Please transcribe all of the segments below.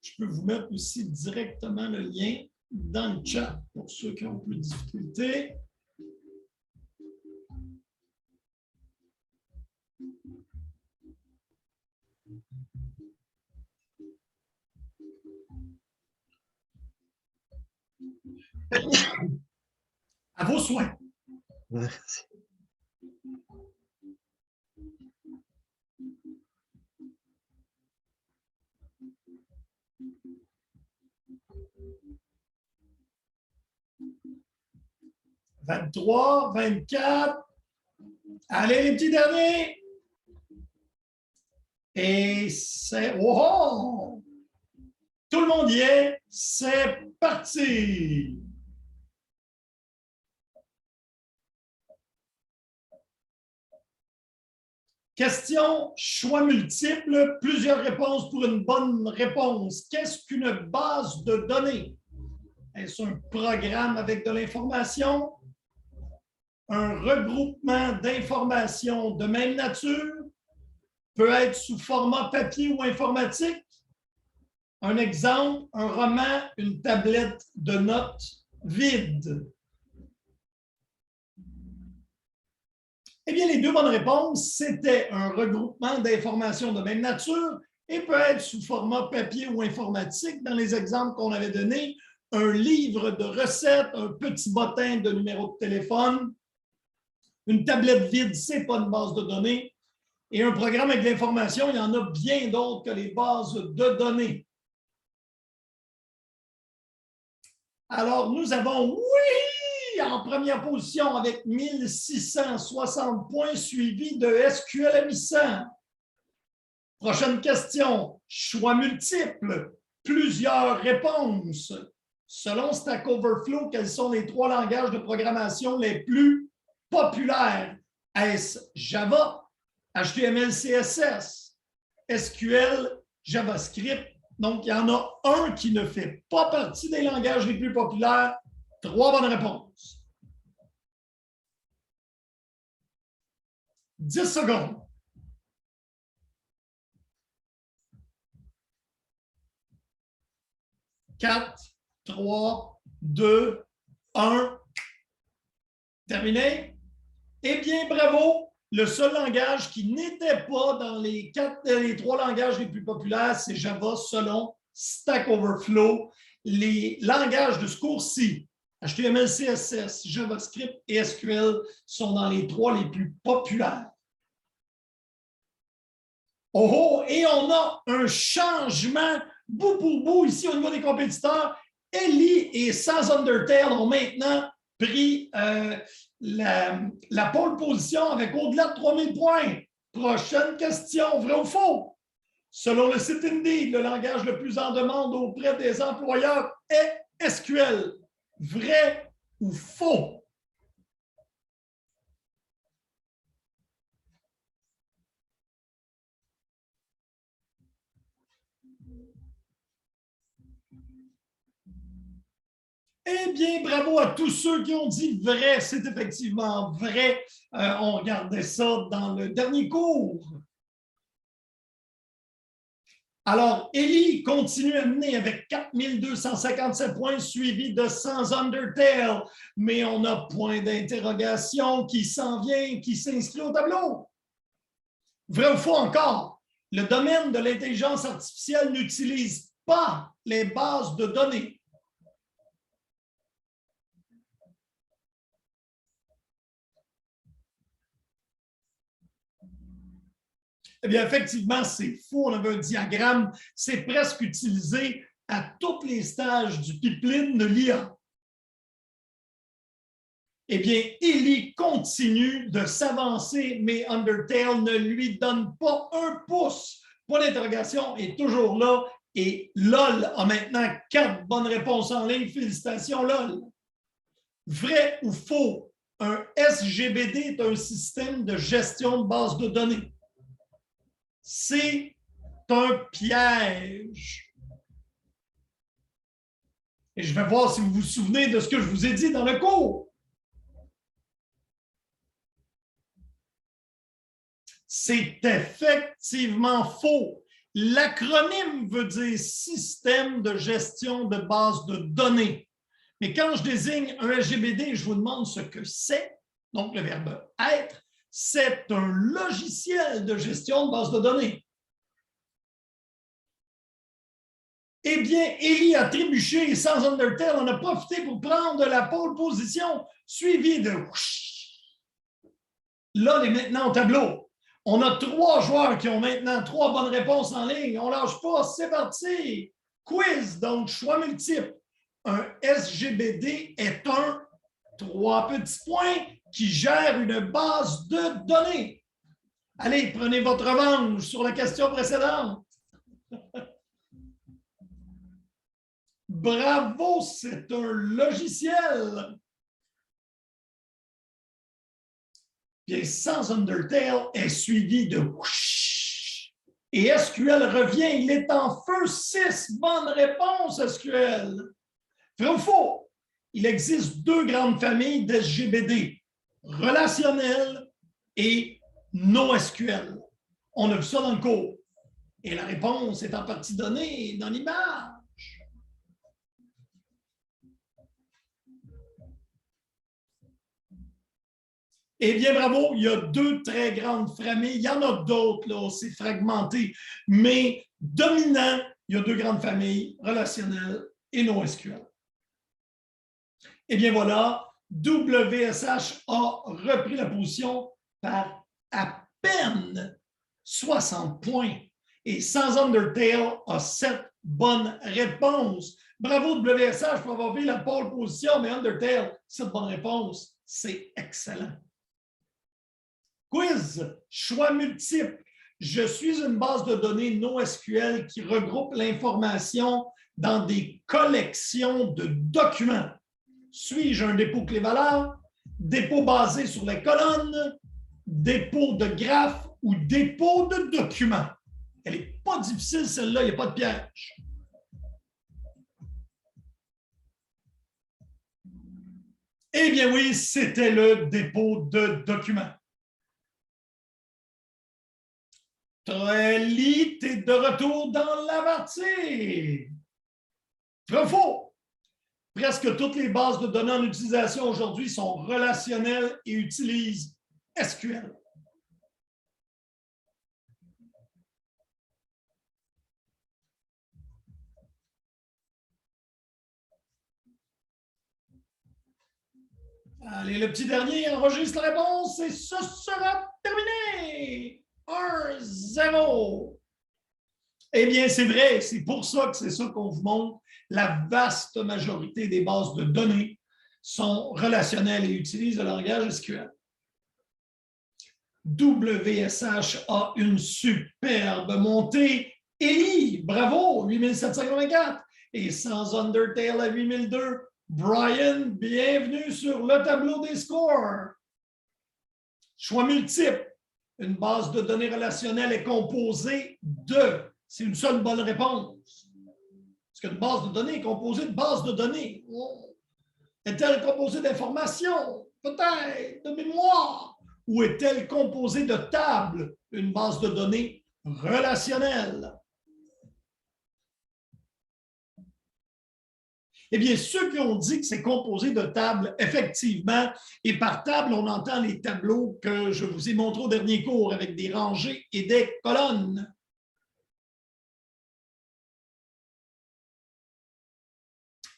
Je peux vous mettre aussi directement le lien dans le chat pour ceux qui ont plus de difficultés. À vos soins. Merci. « 23, 24. Allez, les petits derniers. Et c'est... Oh! Tout le monde y est. C'est parti. Question, choix multiple, plusieurs réponses pour une bonne réponse. Qu'est-ce qu'une base de données? Est-ce un programme avec de l'information? Un regroupement d'informations de même nature? Peut être sous format papier ou informatique? Un exemple, un roman, une tablette de notes vide. Eh bien, les deux bonnes réponses, c'était un regroupement d'informations de même nature et peut être sous format papier ou informatique. Dans les exemples qu'on avait donnés, un livre de recettes, un petit bottin de numéro de téléphone, une tablette vide, ce n'est pas une base de données. Et un programme avec de l'information, il y en a bien d'autres que les bases de données. Alors, nous avons, oui, en première position avec 1660 points, suivi de SQL M100. Prochaine question, choix multiple, plusieurs réponses. Selon Stack Overflow, quels sont les 3 langages de programmation les plus populaires? Est-ce Java, HTML, CSS, SQL, JavaScript? Donc, il y en a un qui ne fait pas partie des langages les plus populaires. 3 bonnes réponses. 10 secondes. 4, 3, 2, 1. Terminé? Eh bien, bravo! Le seul langage qui n'était pas dans les 3 langages les plus populaires, c'est Java selon Stack Overflow. Les langages de ce cours-ci, HTML, CSS, JavaScript et SQL, sont dans les 3 les plus populaires. Oh, et on a un changement bout pour bout ici au niveau des compétiteurs. Ellie et Sans Undertale ont maintenant pris la pole position avec au-delà de 3000 points. Prochaine question, vrai ou faux? Selon le site Indeed, le langage le plus en demande auprès des employeurs est SQL. Vrai ou faux? Eh bien, bravo à tous ceux qui ont dit vrai. C'est effectivement vrai. On regardait ça dans le dernier cours. Alors, Ellie continue à mener avec 4257 points, suivi de Sans Undertale. Mais on a point d'interrogation qui s'en vient, qui s'inscrit au tableau. Vrai ou faux encore? Le domaine de l'intelligence artificielle n'utilise pas les bases de données. Eh bien, effectivement, c'est faux. On avait un diagramme. C'est presque utilisé à tous les stages du pipeline de l'IA. Eh bien, Ellie continue de s'avancer, mais Undertale ne lui donne pas un pouce. Point d'interrogation est toujours là. Et LOL a maintenant 4 bonnes réponses en ligne. Félicitations, LOL. Vrai ou faux? Un SGBD est un système de gestion de base de données. C'est un piège. Et je vais voir si vous vous souvenez de ce que je vous ai dit dans le cours. C'est effectivement faux. L'acronyme veut dire système de gestion de base de données. Mais quand je désigne un SGBD, je vous demande ce que c'est, donc le verbe être, c'est un logiciel de gestion de base de données. Eh bien, Élie a trébuché et sans Undertale en a profité pour prendre la pole position, suivi de là, il est maintenant au tableau. On a 3 joueurs qui ont maintenant 3 bonnes réponses en ligne. On ne lâche pas, c'est parti. Quiz, donc choix multiple. Un SGBD est un 3 petits points qui gère une base de données. Allez, prenez votre revanche sur la question précédente. Bravo, c'est un logiciel. Bien, sans Undertale est suivi de whoosh. Et SQL revient, il est en feu. 6 bonnes réponses, SQL. Vrai ou faux? Il existe 2 grandes familles d'SGBD, relationnel et NoSQL. On a vu ça dans le cours. Et la réponse est en partie donnée dans l'image. Eh bien, bravo, il y a 2 très grandes familles. Il y en a d'autres, là, c'est fragmenté. Mais dominant, il y a 2 grandes familles, relationnelles et NoSQL. Eh bien, voilà, WSH a repris la position par à peine 60 points. Et sans Undertale a 7 bonnes réponses. Bravo WSH pour avoir pris la pole position, mais Undertale, 7 bonnes réponses, c'est excellent. Quiz, choix multiple. Je suis une base de données NoSQL qui regroupe l'information dans des collections de documents. Suis-je un dépôt clé-valeur, dépôt basé sur les colonnes, dépôt de graphes ou dépôt de documents? Elle n'est pas difficile, celle-là, il n'y a pas de piège. Eh bien oui, c'était le dépôt de documents. Trelly, tu es de retour dans la partie. Très faux. Presque toutes les bases de données en utilisation aujourd'hui sont relationnelles et utilisent SQL. Allez, le petit dernier enregistre la réponse et ce sera terminé. 1-0. Eh bien, c'est vrai, c'est pour ça que c'est ça qu'on vous montre. La vaste majorité des bases de données sont relationnelles et utilisent le langage SQL. WSH a une superbe montée. Élie, bravo, 8784. Et sans Undertale à 8002, Brian, bienvenue sur le tableau des scores. Choix multiple. Une base de données relationnelle est composée de... C'est une seule bonne réponse. Est-ce qu'une base de données est composée de bases de données? Est-elle composée d'informations? Peut-être, de mémoire. Ou est-elle composée de tables? Une base de données relationnelle. Eh bien, ceux qui ont dit que c'est composé de tables, effectivement, et par table, on entend les tableaux que je vous ai montrés au dernier cours avec des rangées et des colonnes.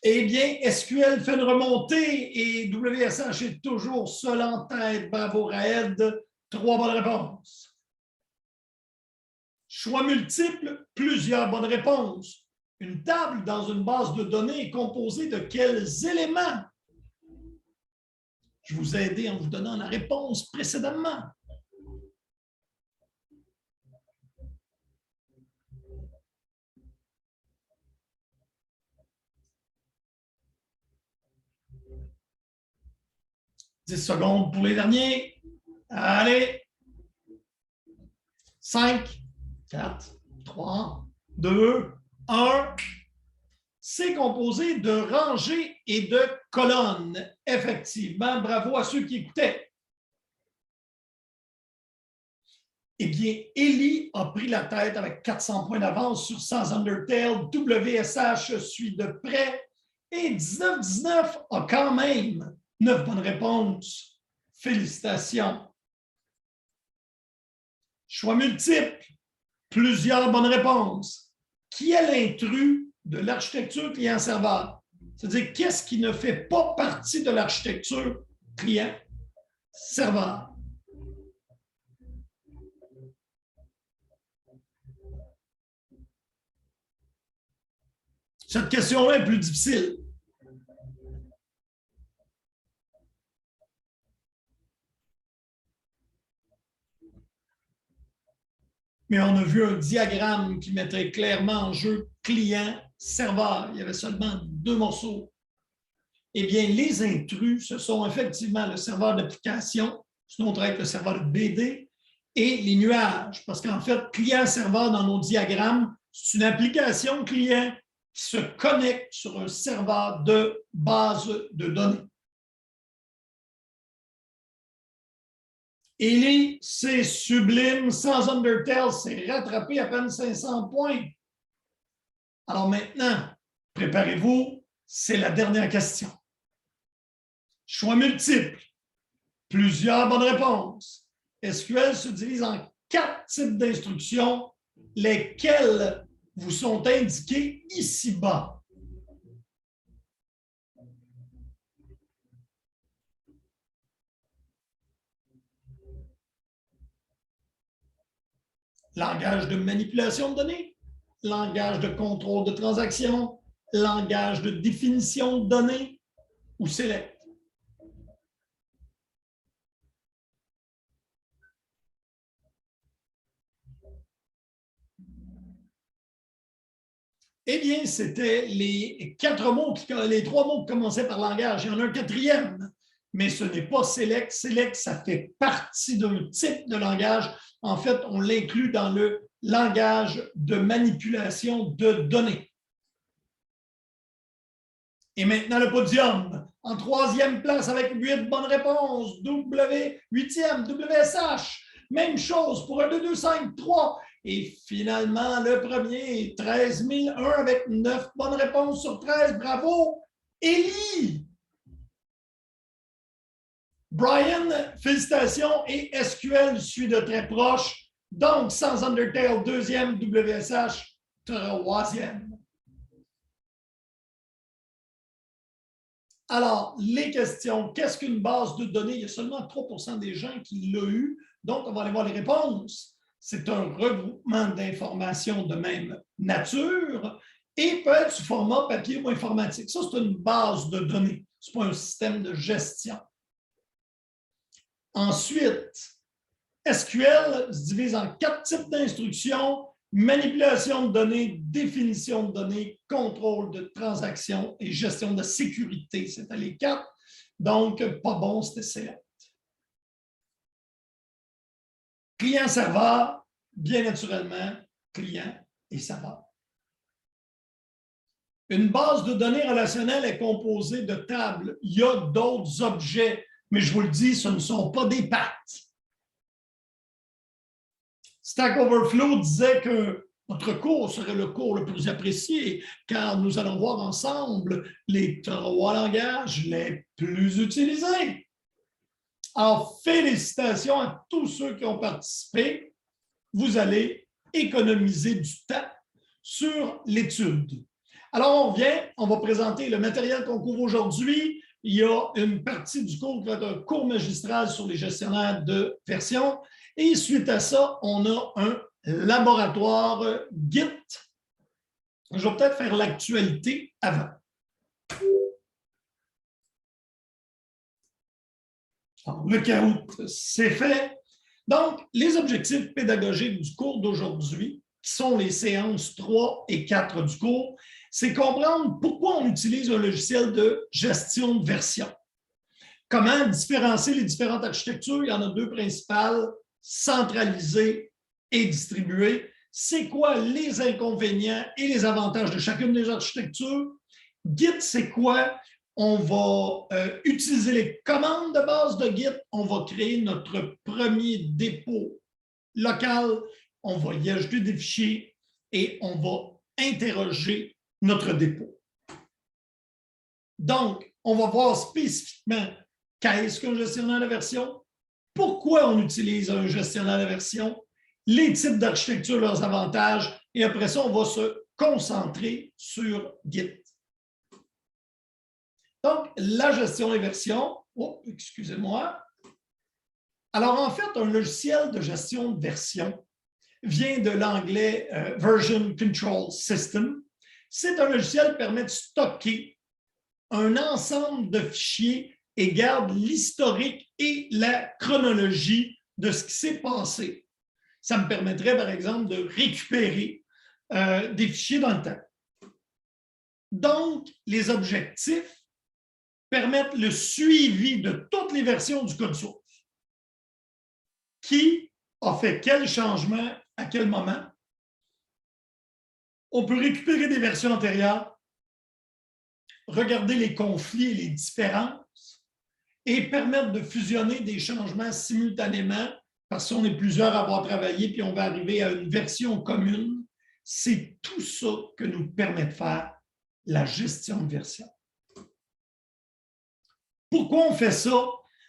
Eh bien, SQL fait une remontée et WSH est toujours seul en tête. Bravo, Raed. 3 bonnes réponses. Choix multiple, plusieurs bonnes réponses. Une table dans une base de données est composée de quels éléments? Je vous ai aidé en vous donnant la réponse précédemment. « 10 secondes pour les derniers. Allez. 5, 4, 3, 2, 1. C'est composé de rangées et de colonnes. Effectivement, bravo à ceux qui écoutaient. Eh bien, Ellie a pris la tête avec 400 points d'avance sur Sans Undertale. WSH suit de près. Et 19-19 a quand même 9 bonnes réponses. Félicitations. Choix multiple. Plusieurs bonnes réponses. Qui est l'intrus de l'architecture client-serveur? C'est-à-dire, qu'est-ce qui ne fait pas partie de l'architecture client-serveur? Cette question-là est plus difficile. Mais on a vu un diagramme qui mettait clairement en jeu client-serveur. Il y avait seulement 2 morceaux. Eh bien, les intrus, ce sont effectivement le serveur d'application, sinon on travaille avec le serveur de BD, et les nuages. Parce qu'en fait, client-serveur dans nos diagrammes, c'est une application client qui se connecte sur un serveur de base de données. Ellie, c'est sublime. Sans Undertale, c'est rattrapé à peine 500 points. Alors maintenant, préparez-vous, c'est la dernière question. Choix multiple. Plusieurs bonnes réponses. SQL se divise en 4 types d'instructions, lesquelles vous sont indiquées ici-bas. Langage de manipulation de données, langage de contrôle de transaction, langage de définition de données ou select. Eh bien, c'était les 3 mots qui commençaient par langage. Il y en a un 4e, mais ce n'est pas select. Select, ça fait partie d'un type de langage. En fait, on l'inclut dans le langage de manipulation de données. Et maintenant, le podium. En 3e place avec 8 bonnes réponses. 8e, WSH. Même chose pour un 2, 2, 5, 3. Et finalement, le premier, 13 001 avec 9 bonnes réponses sur 13. Bravo, Ellie! Brian, félicitations. Et SQL suit de très proche. Donc, Sans Undertale, 2e, WSH, 3e. Alors, les questions. Qu'est-ce qu'une base de données? Il y a seulement 3 % des gens qui l'ont eu. Donc, on va aller voir les réponses. C'est un regroupement d'informations de même nature et peut être sous format papier ou informatique. Ça, c'est une base de données. Ce n'est pas un système de gestion. Ensuite, SQL se divise en 4 types d'instructions: manipulation de données, définition de données, contrôle de transactions et gestion de sécurité. C'était les 4. Donc, pas bon, c'était select. Client-serveur, bien naturellement, client et serveur. Une base de données relationnelle est composée de tables. Il y a d'autres objets, mais je vous le dis, ce ne sont pas des pattes. Stack Overflow disait que notre cours serait le cours le plus apprécié, car nous allons voir ensemble les 3 langages les plus utilisés. Alors, félicitations à tous ceux qui ont participé. Vous allez économiser du temps sur l'étude. Alors, on va présenter le matériel qu'on couvre aujourd'hui. Il y a une partie du cours qui va être un cours magistral sur les gestionnaires de version. Et suite à ça, on a un laboratoire Git. Je vais peut-être faire l'actualité avant. Alors, le caout, c'est fait. Donc, les objectifs pédagogiques du cours d'aujourd'hui, qui sont les séances 3 et 4 du cours, c'est comprendre pourquoi on utilise un logiciel de gestion de version. Comment différencier les différentes architectures? Il y en a 2 principales, centralisées et distribuées. C'est quoi les inconvénients et les avantages de chacune des architectures? Git, c'est quoi? On va utiliser les commandes de base de Git. On va créer notre premier dépôt local, on va y ajouter des fichiers et on va interroger notre dépôt. Donc, on va voir spécifiquement qu'est-ce qu'un gestionnaire de version, pourquoi on utilise un gestionnaire de version, les types d'architecture, leurs avantages, et après ça, on va se concentrer sur Git. Donc, la gestion des versions, excusez-moi. Alors, en fait, un logiciel de gestion de version vient de l'anglais Version Control System. C'est un logiciel qui permet de stocker un ensemble de fichiers et garde l'historique et la chronologie de ce qui s'est passé. Ça me permettrait, par exemple, de récupérer des fichiers dans le temps. Donc, les objectifs permettent le suivi de toutes les versions du code source. Qui a fait quel changement à quel moment? On peut récupérer des versions antérieures, regarder les conflits et les différences et permettre de fusionner des changements simultanément parce qu'on est plusieurs à avoir travaillé puis on va arriver à une version commune. C'est tout ça que nous permet de faire la gestion de version. Pourquoi on fait ça?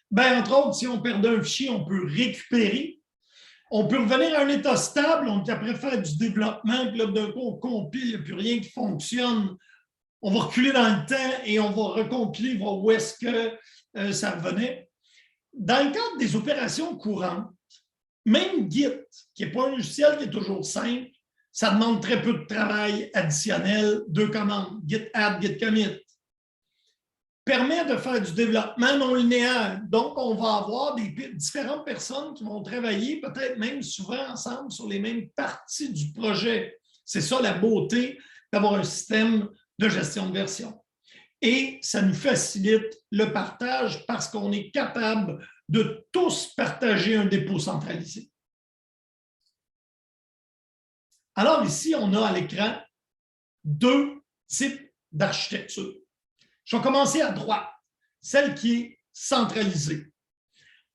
Bien, entre autres, si on perd un fichier, on peut récupérer. On peut revenir à un état stable, on est après faire du développement, puis là, d'un coup, on compile, il n'y a plus rien qui fonctionne. On va reculer dans le temps et on va recompiler, voir où est-ce que ça revenait. Dans le cadre des opérations courantes, même Git, qui n'est pas un logiciel qui est toujours simple, ça demande très peu de travail additionnel, 2 commandes, git add, git commit. Permet de faire du développement non linéaire. Donc, on va avoir différentes personnes qui vont travailler peut-être même souvent ensemble sur les mêmes parties du projet. C'est ça la beauté d'avoir un système de gestion de version. Et ça nous facilite le partage parce qu'on est capable de tous partager un dépôt centralisé. Alors ici, on a à l'écran 2 types d'architecture. Je vais commencer à droite, celle qui est centralisée.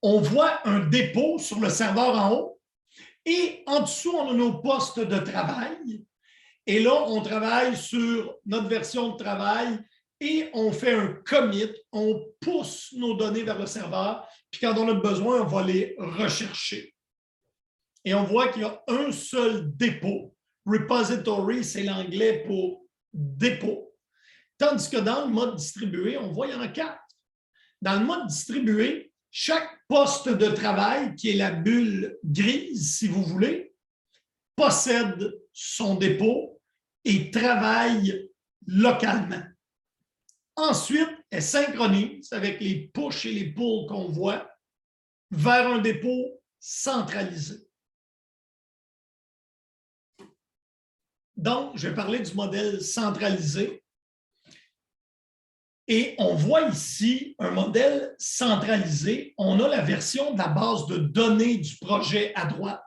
On voit un dépôt sur le serveur en haut et en dessous, on a nos postes de travail. Et là, on travaille sur notre version de travail et on fait un commit, on pousse nos données vers le serveur, puis quand on a besoin, on va les rechercher. Et on voit qu'il y a un seul dépôt. Repository, c'est l'anglais pour dépôt. Tandis que dans le mode distribué, on voit qu'il y en a 4. Dans le mode distribué, chaque poste de travail, qui est la bulle grise, si vous voulez, possède son dépôt et travaille localement. Ensuite, elle synchronise avec les push et les pulls qu'on voit vers un dépôt centralisé. Donc, je vais parler du modèle centralisé. Et on voit ici un modèle centralisé. On a la version de la base de données du projet à droite.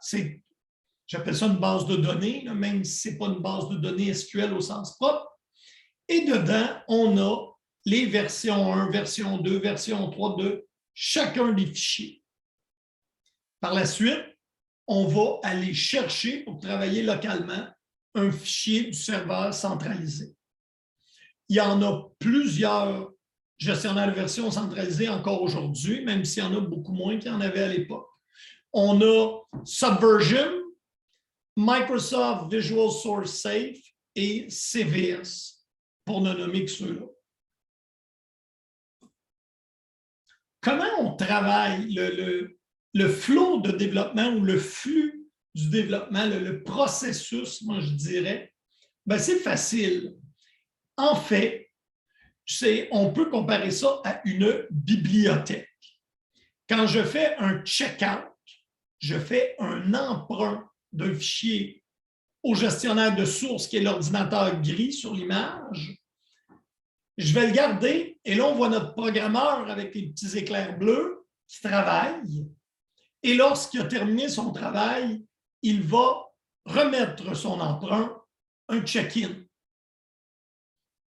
J'appelle ça une base de données, même si ce n'est pas une base de données SQL au sens propre. Et dedans, on a les versions 1, version 2, version 3 de chacun des fichiers. Par la suite, on va aller chercher pour travailler localement un fichier du serveur centralisé. Il y en a plusieurs gestionnaires de version centralisés encore aujourd'hui, même s'il y en a beaucoup moins qu'il y en avait à l'époque. On a Subversion, Microsoft Visual Source Safe et CVS, pour ne nommer que ceux-là. Comment on travaille le flow de développement ou le flux du développement, le processus, moi je dirais, ben c'est facile. En fait, on peut comparer ça à une bibliothèque. Quand je fais un check-out, je fais un emprunt d'un fichier au gestionnaire de source qui est l'ordinateur gris sur l'image. Je vais le garder et là, on voit notre programmeur avec les petits éclairs bleus qui travaille. Et lorsqu'il a terminé son travail, il va remettre son emprunt, un check-in.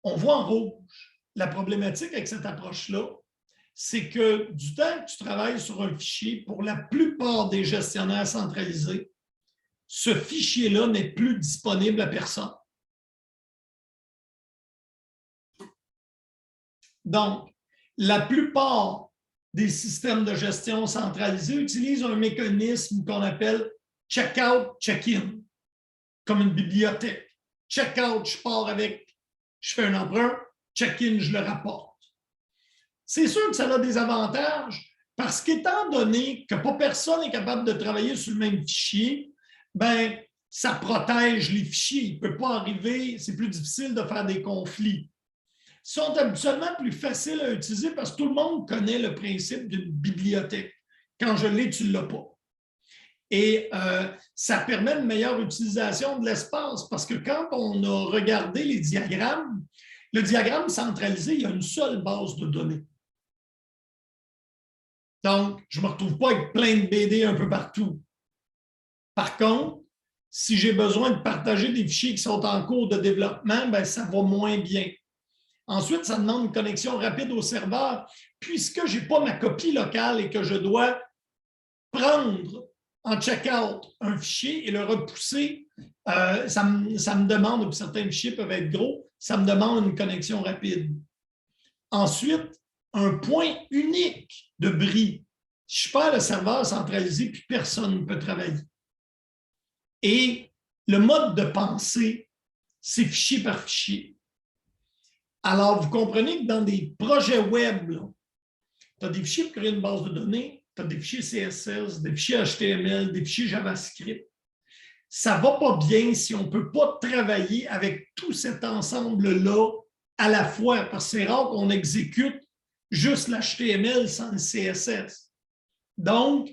On voit en rouge. La problématique avec cette approche-là, c'est que du temps que tu travailles sur un fichier, pour la plupart des gestionnaires centralisés, ce fichier-là n'est plus disponible à personne. Donc, la plupart des systèmes de gestion centralisés utilisent un mécanisme qu'on appelle check-out, check-in, comme une bibliothèque. Check-out, je pars avec, je fais un emprunt, check-in, je le rapporte. C'est sûr que ça a des avantages parce qu'étant donné que pas personne n'est capable de travailler sur le même fichier, ben, ça protège les fichiers. Il ne peut pas arriver, c'est plus difficile de faire des conflits. Ils sont habituellement plus faciles à utiliser parce que tout le monde connaît le principe d'une bibliothèque. Quand je l'ai, tu ne l'as pas. Et ça permet une meilleure utilisation de l'espace parce que quand on a regardé les diagrammes, le diagramme centralisé, il y a une seule base de données. Donc, je ne me retrouve pas avec plein de BD un peu partout. Par contre, si j'ai besoin de partager des fichiers qui sont en cours de développement, bien, ça va moins bien. Ensuite, ça demande une connexion rapide au serveur. Puisque je n'ai pas ma copie locale et que je dois prendre en check-out un fichier et le repousser, ça me demande, puis certains fichiers peuvent être gros, ça me demande une connexion rapide. Ensuite, un point unique de bris. Je perds le serveur centralisé, puis personne ne peut travailler. Et le mode de pensée, c'est fichier par fichier. Alors, vous comprenez que dans des projets web, tu as des fichiers pour créer une base de données, tu as des fichiers CSS, des fichiers HTML, des fichiers JavaScript. Ça ne va pas bien si on ne peut pas travailler avec tout cet ensemble-là à la fois, parce que c'est rare qu'on exécute juste l'HTML sans le CSS. Donc,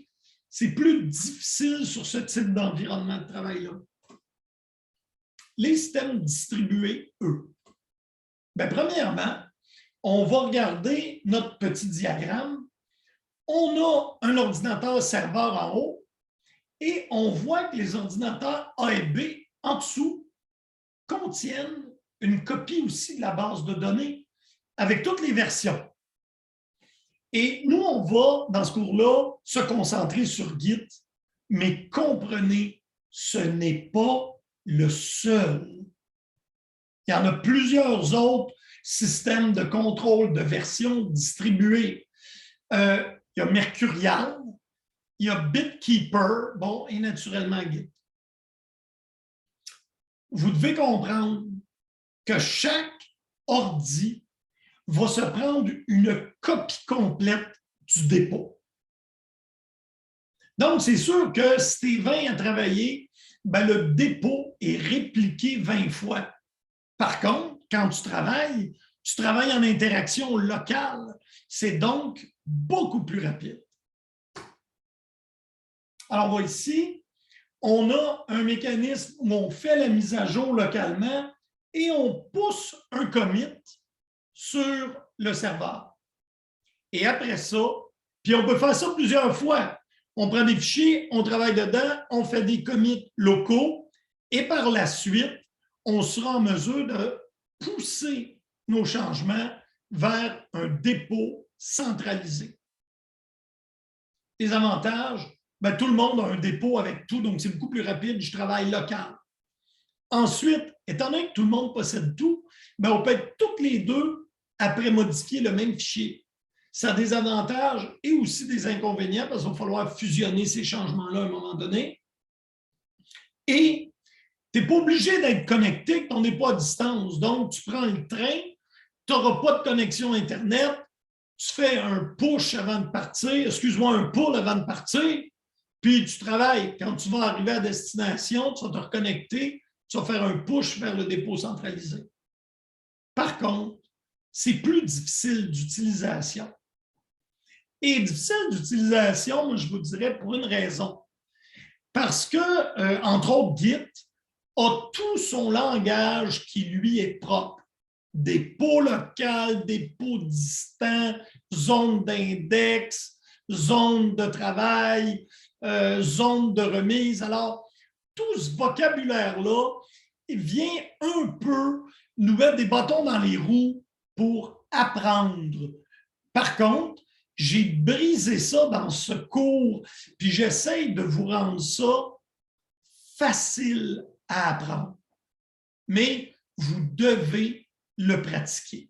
c'est plus difficile sur ce type d'environnement de travail-là. Les systèmes distribués, eux. Bien, premièrement, on va regarder notre petit diagramme. On a un ordinateur serveur en haut et on voit que les ordinateurs A et B en dessous contiennent une copie aussi de la base de données avec toutes les versions. Et nous, on va, dans ce cours-là, se concentrer sur Git, mais comprenez, ce n'est pas le seul. Il y en a plusieurs autres systèmes de contrôle de version distribués. Il y a Mercurial, il y a BitKeeper, bon, et naturellement Git. Vous devez comprendre que chaque ordi va se prendre une copie complète du dépôt. Donc, c'est sûr que si tu es 20 à travailler, ben, le dépôt est répliqué 20 fois. Par contre, quand tu travailles en interaction locale. C'est donc beaucoup plus rapide. Alors, on voit ici, on a un mécanisme où on fait la mise à jour localement et on pousse un commit sur le serveur. Et après ça, puis on peut faire ça plusieurs fois. On prend des fichiers, on travaille dedans, on fait des commits locaux et par la suite, on sera en mesure de pousser nos changements vers un dépôt centralisé. Les avantages, bien, tout le monde a un dépôt avec tout, donc c'est beaucoup plus rapide du travail local. Ensuite, étant donné que tout le monde possède tout, bien, on peut être toutes les deux après modifier le même fichier. Ça a des avantages et aussi des inconvénients parce qu'il va falloir fusionner ces changements-là à un moment donné. Et tu n'es pas obligé d'être connecté quand on n'est pas à distance. Donc, tu prends le train, tu n'auras pas de connexion Internet, tu fais un push avant de partir, excuse-moi, un pull avant de partir, puis tu travailles. Quand tu vas arriver à destination, tu vas te reconnecter, tu vas faire un push vers le dépôt centralisé. Par contre, c'est plus difficile d'utilisation. Et difficile d'utilisation, moi, je vous dirais pour une raison. Parce que, entre autres, Git a tout son langage qui lui est propre. Dépôt local, dépôt distant, zone d'index, zone de travail, zone de remise. Alors, tout ce vocabulaire-là vient un peu nous mettre des bâtons dans les roues pour apprendre. Par contre, j'ai brisé ça dans ce cours, puis j'essaye de vous rendre ça facile à apprendre, mais vous devez le pratiquer.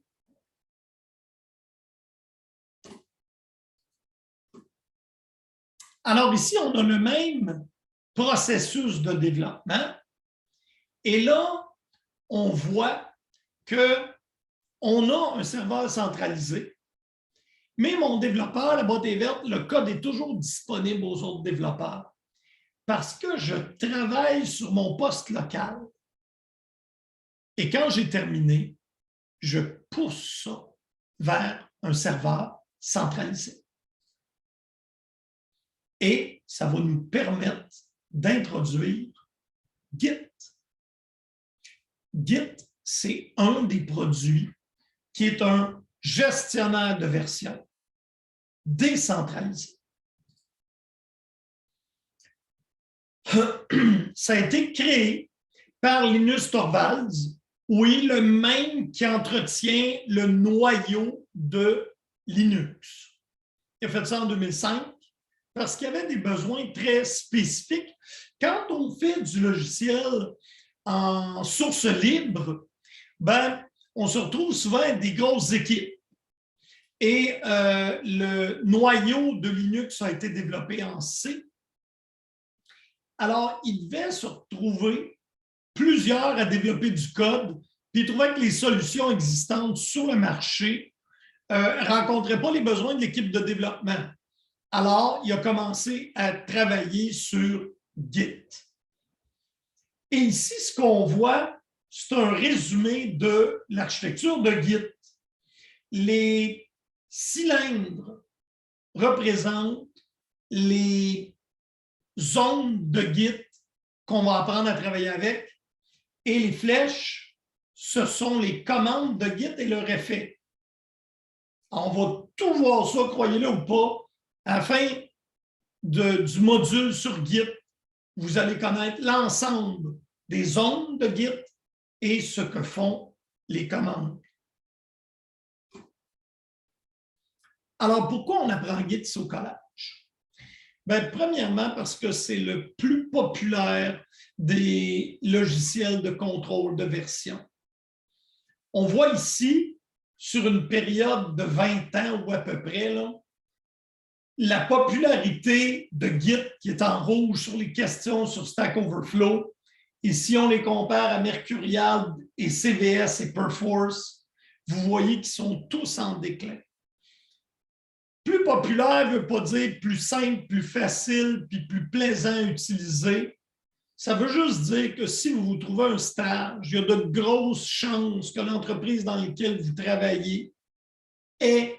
Alors ici, on a le même processus de développement. Et là, on voit qu'on a un serveur centralisé, mais mon développeur, la boîte est verte, le code est toujours disponible aux autres développeurs parce que je travaille sur mon poste local. Et quand j'ai terminé, je pousse ça vers un serveur centralisé. Et ça va nous permettre d'introduire Git. Git, c'est un des produits qui est un gestionnaire de version décentralisé. Ça a été créé par Linus Torvalds, oui, le même qui entretient le noyau de Linux. Il a fait ça en 2005 parce qu'il y avait des besoins très spécifiques. Quand on fait du logiciel en source libre, ben, on se retrouve souvent avec des grosses équipes. Et le noyau de Linux a été développé en C. Alors, il devait se retrouver plusieurs à développer du code, puis il trouvait que les solutions existantes sur le marché ne rencontraient pas les besoins de l'équipe de développement. Alors, il a commencé à travailler sur Git. Et ici, ce qu'on voit, c'est un résumé de l'architecture de Git. Les cylindres représentent les zones de Git qu'on va apprendre à travailler avec et les flèches, ce sont les commandes de Git et leur effet. On va tout voir ça, croyez-le ou pas, à la fin du module sur Git, vous allez connaître l'ensemble des zones de Git et ce que font les commandes. Alors, pourquoi on apprend Git au collège? Bien, premièrement, parce que c'est le plus populaire des logiciels de contrôle de version. On voit ici, sur une période de 20 ans ou à peu près, là, la popularité de Git qui est en rouge sur les questions sur Stack Overflow. Et si on les compare à Mercurial et CVS et Perforce, vous voyez qu'ils sont tous en déclin. Plus populaire ne veut pas dire plus simple, plus facile, puis plus plaisant à utiliser. Ça veut juste dire que si vous trouvez un stage, il y a de grosses chances que l'entreprise dans laquelle vous travaillez ait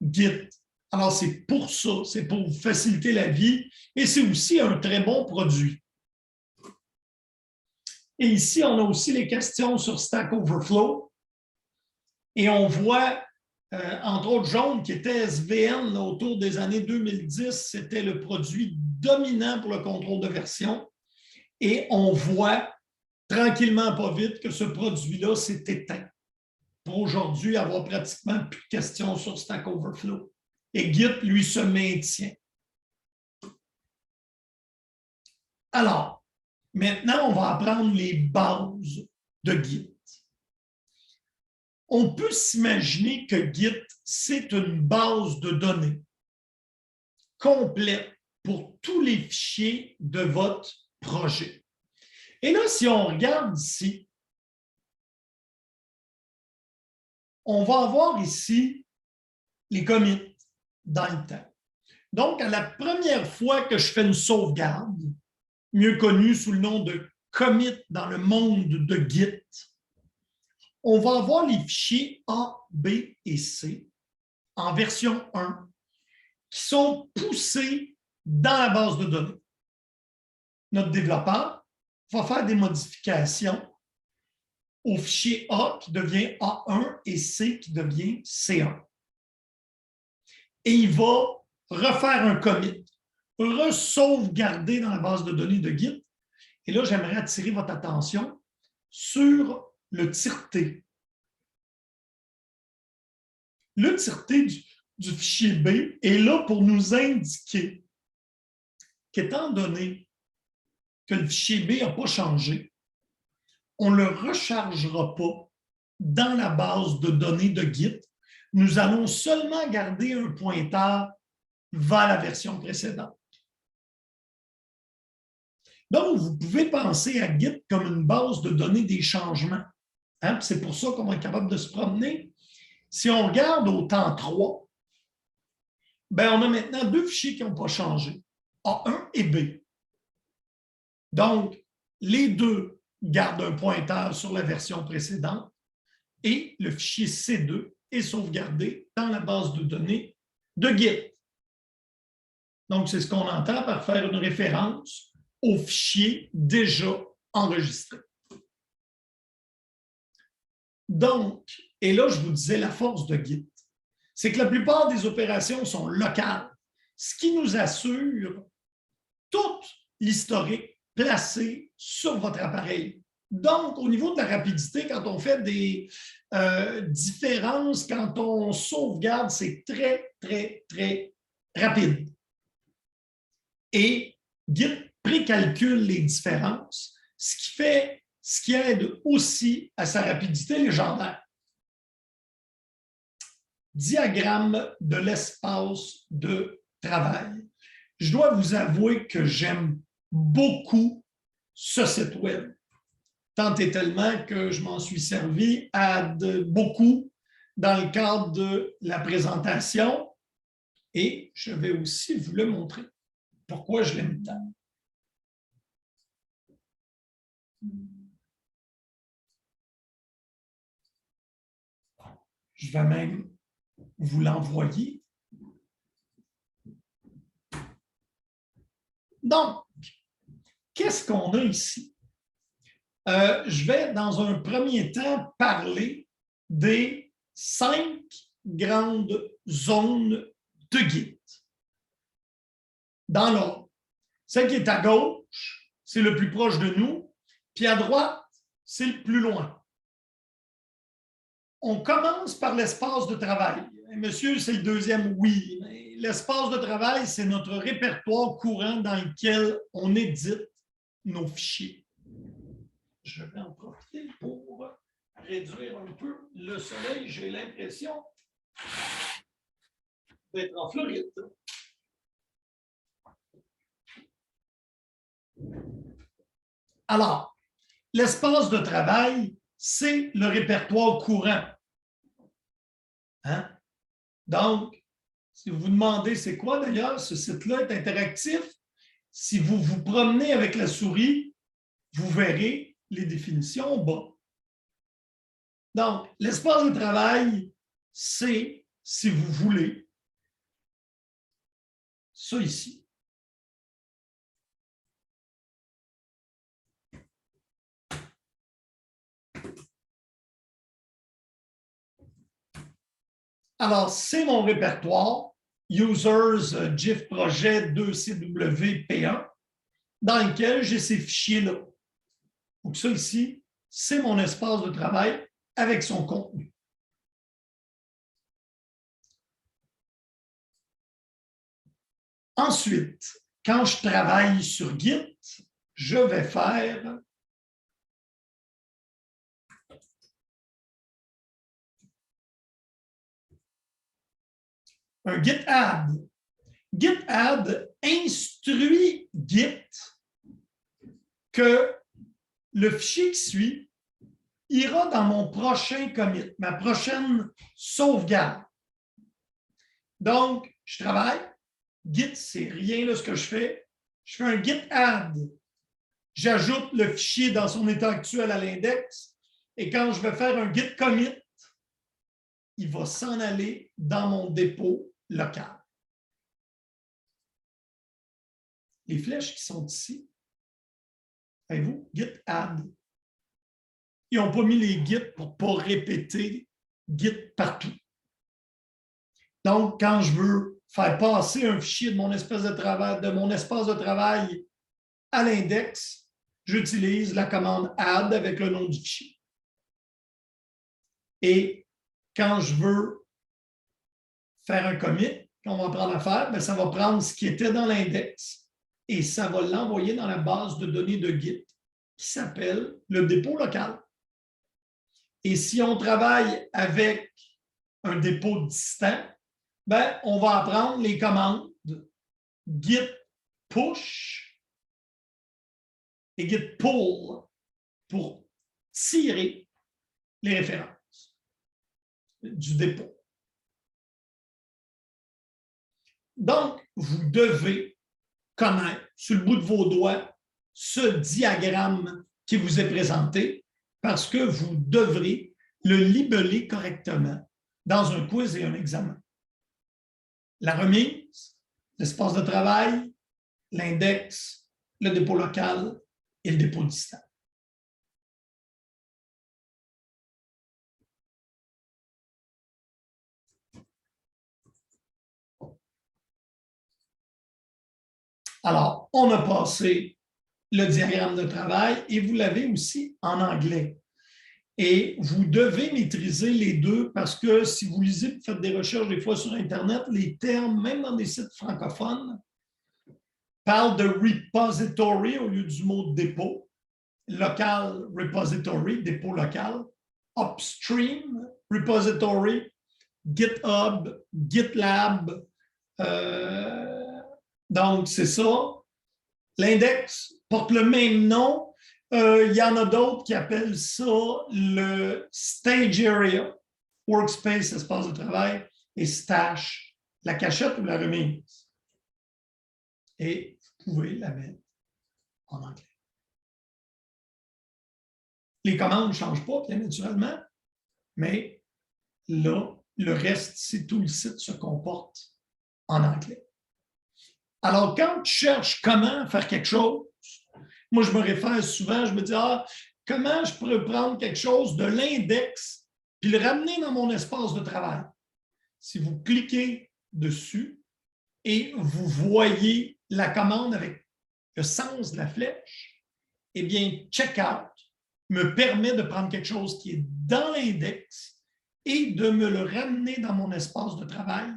Git. Alors, c'est pour ça, c'est pour vous faciliter la vie et c'est aussi un très bon produit. Et ici, on a aussi les questions sur Stack Overflow et on voit, entre autres, jaune qui était SVN là, autour des années 2010, c'était le produit dominant pour le contrôle de version. Et on voit tranquillement, pas vite, que ce produit-là s'est éteint. Pour aujourd'hui, avoir pratiquement plus de questions sur Stack Overflow. Et Git, lui, se maintient. Alors, maintenant, on va apprendre les bases de Git. On peut s'imaginer que Git, c'est une base de données complète pour tous les fichiers de votre projet. Et là, si on regarde ici, on va avoir ici les commits dans le temps. Donc, à la première fois que je fais une sauvegarde, mieux connue sous le nom de commit dans le monde de Git, on va avoir les fichiers A, B et C en version 1 qui sont poussés dans la base de données. Notre développeur va faire des modifications au fichier A qui devient A1 et C qui devient C1. Et il va refaire un commit, re-sauvegarder dans la base de données de Git. Et là, j'aimerais attirer votre attention sur le tire-T. Le tire-T du fichier B est là pour nous indiquer qu'étant donné que le fichier B n'a pas changé, on ne le rechargera pas dans la base de données de Git. Nous allons seulement garder un pointeur vers la version précédente. Donc, vous pouvez penser à Git comme une base de données des changements. Hein? C'est pour ça qu'on va être capable de se promener. Si on regarde au temps 3, ben on a maintenant deux fichiers qui n'ont pas changé, A1 et B. Donc, les deux gardent un pointeur sur la version précédente et le fichier C2 est sauvegardé dans la base de données de Git. Donc, c'est ce qu'on entend par faire une référence au fichier déjà enregistré. Donc, et là, je vous disais la force de Git, c'est que la plupart des opérations sont locales, ce qui nous assure tout l'historique placé sur votre appareil. Donc, au niveau de la rapidité, quand on fait des différences, quand on sauvegarde, c'est très, très, très rapide. Et Git précalcule les différences, ce qui aide aussi à sa rapidité légendaire. Diagramme de l'espace de travail. Je dois vous avouer que j'aime beaucoup ce site web, tant et tellement que je m'en suis servi beaucoup dans le cadre de la présentation et je vais aussi vous le montrer. Pourquoi je l'aime tant? Je vais même vous l'envoyer. Donc, qu'est-ce qu'on a ici? Je vais, dans un premier temps, parler des 5 grandes zones de Git. Dans l'ordre. Celle qui est à gauche, c'est le plus proche de nous, puis à droite, c'est le plus loin. On commence par l'espace de travail. Monsieur, c'est le deuxième, oui. Mais l'espace de travail, c'est notre répertoire courant dans lequel on édite nos fichiers. Je vais en profiter pour réduire un peu le soleil. J'ai l'impression d'être en Floride. Alors, l'espace de travail, c'est le répertoire courant. Hein? Donc, si vous vous demandez c'est quoi d'ailleurs, ce site-là est interactif. Si vous vous promenez avec la souris, vous verrez les définitions en bas. Donc, l'espace de travail, c'est, si vous voulez, ça ici. Alors, c'est mon répertoire, Users GIF Projet 2CWP1, dans lequel j'ai ces fichiers-là. Donc, ça ici, c'est mon espace de travail avec son contenu. Ensuite, quand je travaille sur Git, je vais faire un git add. Git add instruit Git que le fichier qui suit ira dans mon prochain commit, ma prochaine sauvegarde. Donc, je travaille. Git, c'est rien de ce que je fais. Je fais un git add. J'ajoute le fichier dans son état actuel à l'index. Et quand je vais faire un git commit, il va s'en aller dans mon dépôt local. Les flèches qui sont ici, voyez-vous, git add. Ils n'ont pas mis les git pour ne pas répéter git partout. Donc, quand je veux faire passer un fichier de mon espace de travail à l'index, j'utilise la commande add avec le nom du fichier. Et quand je veux faire un commit, qu'on va prendre à faire, bien, ça va prendre ce qui était dans l'index et ça va l'envoyer dans la base de données de Git qui s'appelle le dépôt local. Et si on travaille avec un dépôt distant, ben, on va apprendre les commandes git push et git pull pour tirer les références du dépôt. Donc, vous devez connaître sur le bout de vos doigts ce diagramme qui vous est présenté parce que vous devrez le libeller correctement dans un quiz et un examen. La remise, l'espace de travail, l'index, le dépôt local et le dépôt distant. Alors, on a passé le diagramme de travail et vous l'avez aussi en anglais. Et vous devez maîtriser les deux parce que si vous lisez, vous faites des recherches des fois sur Internet, les termes, même dans des sites francophones, parlent de repository au lieu du mot dépôt, local repository, dépôt local, upstream repository, GitHub, GitLab. Donc, c'est ça. L'index porte le même nom. Il y en a d'autres qui appellent ça le stage area, workspace, espace de travail, et stash, la cachette ou la remise. Et vous pouvez la mettre en anglais. Les commandes ne changent pas, bien naturellement, mais là, le reste, c'est tout le site se comporte en anglais. Alors, quand tu cherches comment faire quelque chose, moi, je me réfère souvent, je me dis, comment je pourrais prendre quelque chose de l'index puis le ramener dans mon espace de travail? Si vous cliquez dessus et vous voyez la commande avec le sens de la flèche, eh bien, checkout me permet de prendre quelque chose qui est dans l'index et de me le ramener dans mon espace de travail,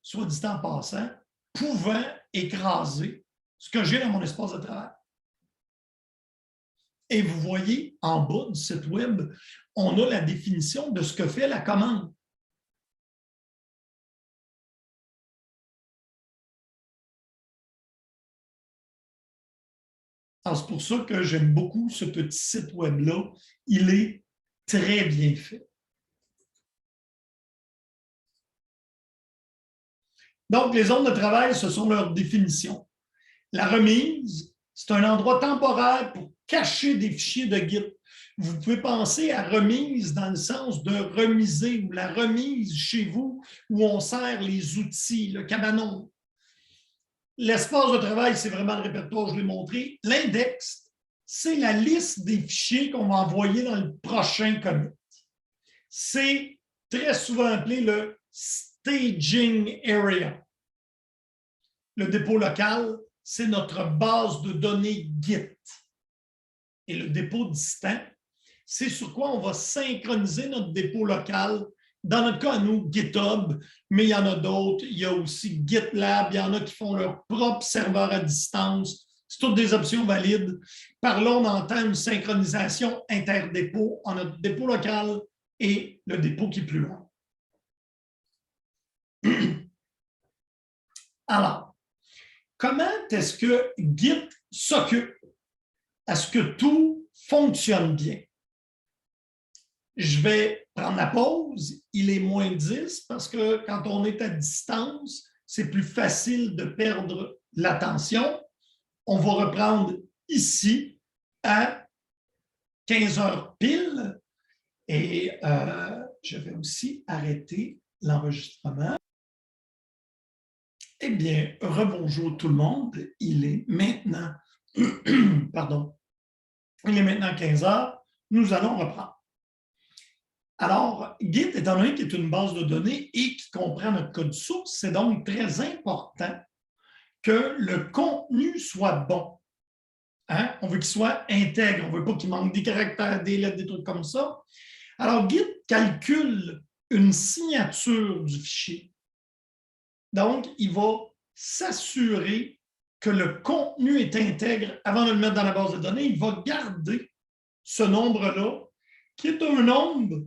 soit dit en passant, pouvant écraser ce que j'ai dans mon espace de travail. Et vous voyez, en bas du site web, on a la définition de ce que fait la commande. Alors, c'est pour ça que j'aime beaucoup ce petit site web-là. Il est très bien fait. Donc, les zones de travail, ce sont leurs définitions. La remise, c'est un endroit temporaire pour cacher des fichiers de Git. Vous pouvez penser à remise dans le sens de remiser ou la remise chez vous où on sert les outils, le cabanon. L'espace de travail, c'est vraiment le répertoire, je l'ai montré. L'index, c'est la liste des fichiers qu'on va envoyer dans le prochain commit. C'est très souvent appelé le staging area. Le dépôt local, c'est notre base de données Git. Et le dépôt distant, c'est sur quoi on va synchroniser notre dépôt local. Dans notre cas, à nous, GitHub, mais il y en a d'autres. Il y a aussi GitLab. Il y en a qui font leur propre serveur à distance. C'est toutes des options valides. Par là, on entend une synchronisation interdépôt en notre dépôt local et le dépôt qui est plus loin. Alors, comment est-ce que Git s'occupe à ce que tout fonctionne bien? Je vais prendre la pause. Il est moins 10 parce que quand on est à distance, c'est plus facile de perdre l'attention. On va reprendre ici à 15 heures pile et je vais aussi arrêter l'enregistrement. Eh bien, rebonjour tout le monde. Il est maintenant, pardon, il est maintenant 15 heures. Nous allons reprendre. Alors, Git, étant donné qu'il est une base de données et qui comprend notre code source, c'est donc très important que le contenu soit bon. Hein? On veut qu'il soit intègre, on ne veut pas qu'il manque des caractères, des lettres, des trucs comme ça. Alors, Git calcule une signature du fichier. Donc, il va s'assurer que le contenu est intègre avant de le mettre dans la base de données, il va garder ce nombre-là, qui est un nombre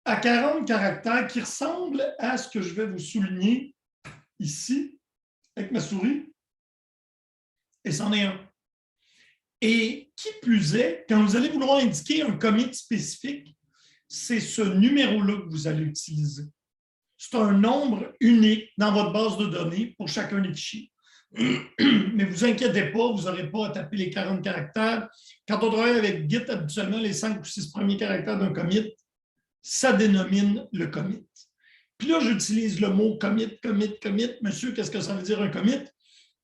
à 40 caractères qui ressemble à ce que je vais vous souligner ici avec ma souris. Et c'en est un. Et qui plus est, quand vous allez vouloir indiquer un commit spécifique, c'est ce numéro-là que vous allez utiliser. C'est un nombre unique dans votre base de données pour chacun des fichiers. Mais ne vous inquiétez pas, vous n'aurez pas à taper les 40 caractères. Quand on travaille avec Git, habituellement, les 5 ou 6 premiers caractères d'un commit, ça dénomine le commit. Puis là, j'utilise le mot commit, commit, commit. Monsieur, qu'est-ce que ça veut dire un commit?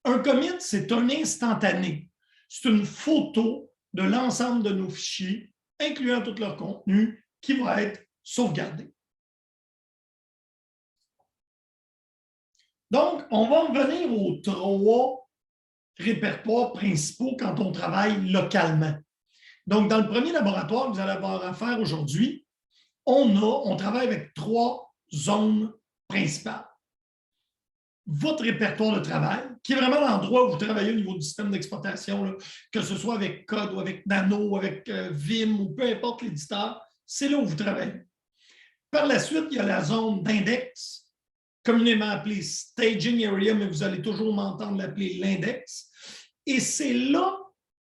Un commit, c'est un instantané. C'est une photo de l'ensemble de nos fichiers, incluant tout leur contenu, qui va être sauvegardé. Donc, on va revenir aux 3 répertoires principaux quand on travaille localement. Donc, dans le premier laboratoire que vous allez avoir à faire aujourd'hui, on travaille avec 3 zones principales. Votre répertoire de travail, qui est vraiment l'endroit où vous travaillez au niveau du système d'exploitation, que ce soit avec Code ou avec Nano, avec Vim ou peu importe l'éditeur, c'est là où vous travaillez. Par la suite, il y a la zone d'index, communément appelée Staging Area, mais vous allez toujours m'entendre l'appeler l'index. Et c'est là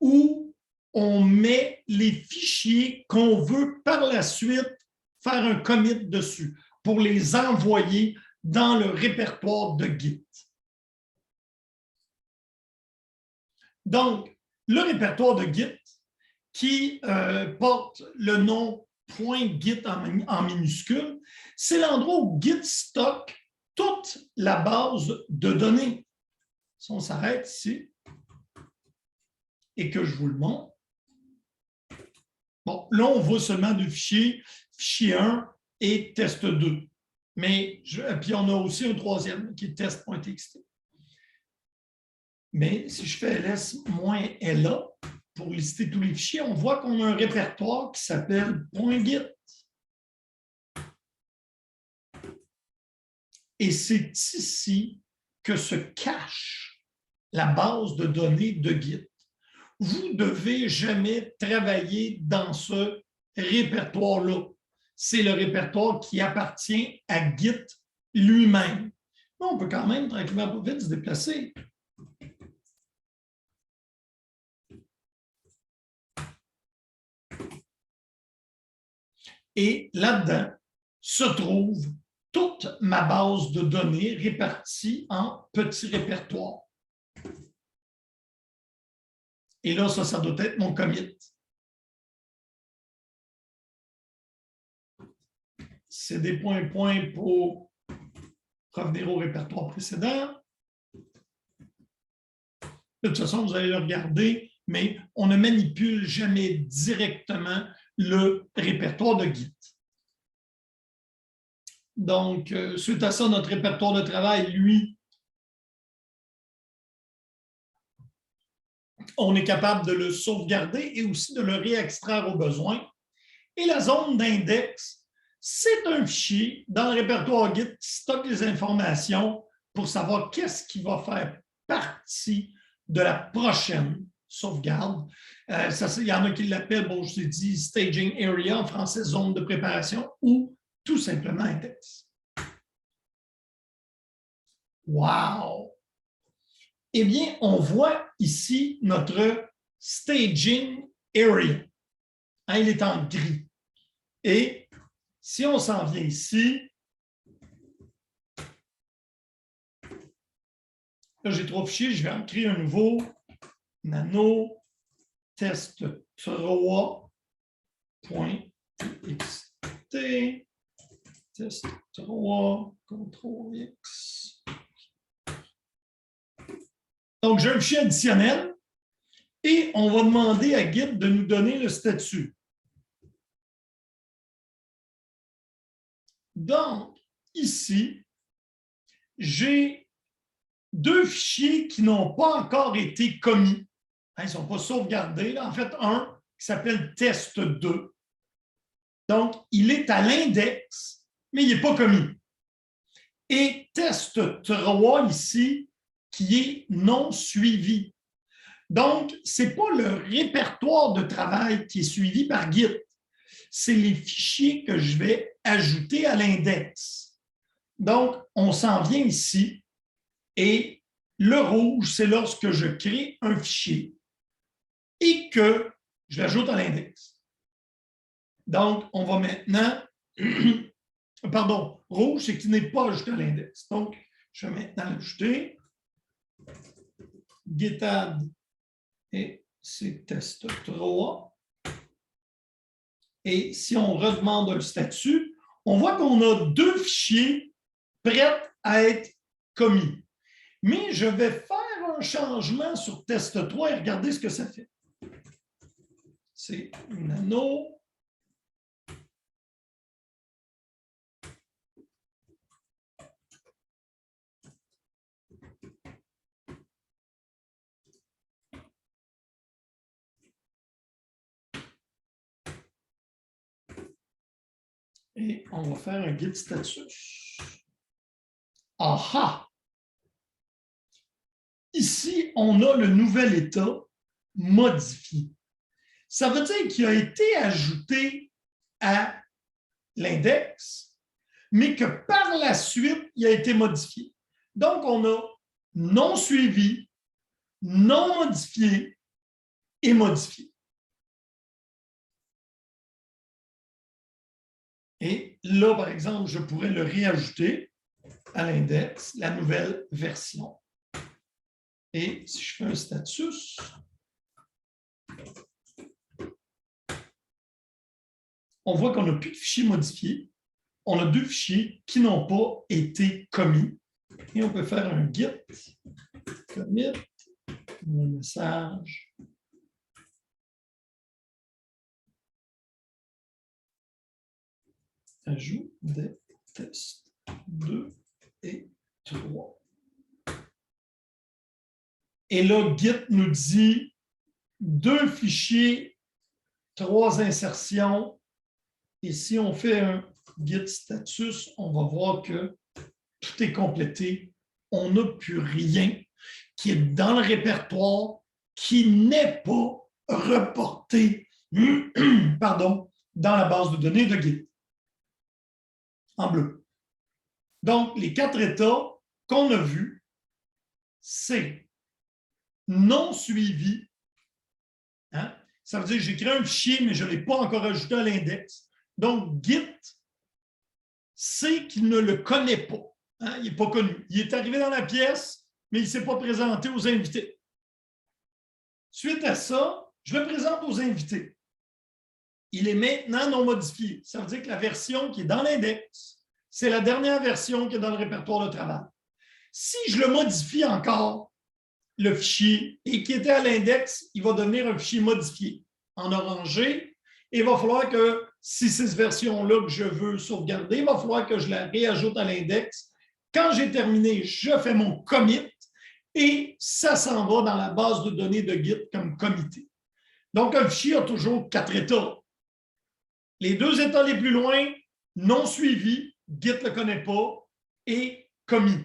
où on met les fichiers qu'on veut par la suite faire un commit dessus pour les envoyer dans le répertoire de Git. Donc, le répertoire de Git qui porte le nom .git en minuscule, c'est l'endroit où Git stocke toute la base de données. Si on s'arrête ici et que je vous le montre, bon, là, on voit seulement 2 fichiers, fichier 1 et test 2. Mais, puis on a aussi un 3e qui est test.txt. Mais si je fais ls-la pour lister tous les fichiers, on voit qu'on a un répertoire qui s'appelle .git. Et c'est ici que se cache la base de données de Git. Vous ne devez jamais travailler dans ce répertoire-là. C'est le répertoire qui appartient à Git lui-même. On peut quand même tranquillement pas vite se déplacer. Et là-dedans se trouve toute ma base de données répartie en petits répertoires. Et là, ça doit être mon commit. C'est des points pour revenir au répertoire précédent. De toute façon, vous allez le regarder, mais on ne manipule jamais directement le répertoire de Git. Donc, suite à ça, notre répertoire de travail, lui, on est capable de le sauvegarder et aussi de le réextraire au besoin. Et la zone d'index, c'est un fichier dans le répertoire Git qui stocke les informations pour savoir qu'est-ce qui va faire partie de la prochaine sauvegarde. Il y en a qui l'appellent, bon, je vous ai dit, Staging Area, en français, zone de préparation, ou tout simplement index. Wow! Eh bien, on voit ici notre Staging Area. Hein, il est en gris. Et si on s'en vient ici, là, j'ai 3 fichiers, je vais en créer un nouveau. Nano test 3.txt test 3 CTRL-X. Donc, j'ai un fichier additionnel et on va demander à Git de nous donner le statut. Donc, ici, j'ai 2 fichiers qui n'ont pas encore été commis. Ils ne sont pas sauvegardés. Là. En fait, un qui s'appelle test2. Donc, il est à l'index, mais il n'est pas commis. Et test3 ici, qui est non suivi. Donc, ce n'est pas le répertoire de travail qui est suivi par Git. C'est les fichiers que je vais ajouter à l'index. Donc, on s'en vient ici et le rouge, c'est lorsque je crée un fichier et que je l'ajoute à l'index. Donc, on va maintenant... Pardon, rouge, c'est qu'il n'est pas ajouté à l'index. Donc, je vais maintenant l'ajouter. Git add et c'est test 3. Et si on redemande un statut, on voit qu'on a 2 fichiers prêts à être commis. Mais je vais faire un changement sur test 3 et regardez ce que ça fait. C'est nano. Et on va faire un git status. Aha! Ici, on a le nouvel état modifié. Ça veut dire qu'il a été ajouté à l'index, mais que par la suite, il a été modifié. Donc, on a non suivi, non modifié et modifié. Et là, par exemple, je pourrais le réajouter à l'index, la nouvelle version. Et si je fais un status, on voit qu'on n'a plus de fichiers modifiés. On a 2 fichiers qui n'ont pas été commis. Et on peut faire un git commit, un message. Ajout des tests 2 et 3. Et là, Git nous dit 2 fichiers, 3 insertions. Et si on fait un Git status, on va voir que tout est complété. On n'a plus rien qui est dans le répertoire, qui n'est pas reporté pardon, dans la base de données de Git. En bleu. Donc, les 4 états qu'on a vus, c'est non suivi. Hein? Ça veut dire que j'ai créé un fichier, mais je ne l'ai pas encore ajouté à l'index. Donc, Git sait qu'il ne le connaît pas. Hein? Il n'est pas connu. Il est arrivé dans la pièce, mais il ne s'est pas présenté aux invités. Suite à ça, je le présente aux invités. Il est maintenant non modifié. Ça veut dire que la version qui est dans l'index, c'est la dernière version qui est dans le répertoire de travail. Si je le modifie encore, le fichier, et qui était à l'index, il va devenir un fichier modifié en orangé. Et il va falloir que, si c'est cette version-là que je veux sauvegarder, il va falloir que je la réajoute à l'index. Quand j'ai terminé, je fais mon commit et ça s'en va dans la base de données de Git comme comité. Donc, un fichier a toujours 4 états. Les 2 états les plus loin, non suivis, Git ne le connaît pas, et commis.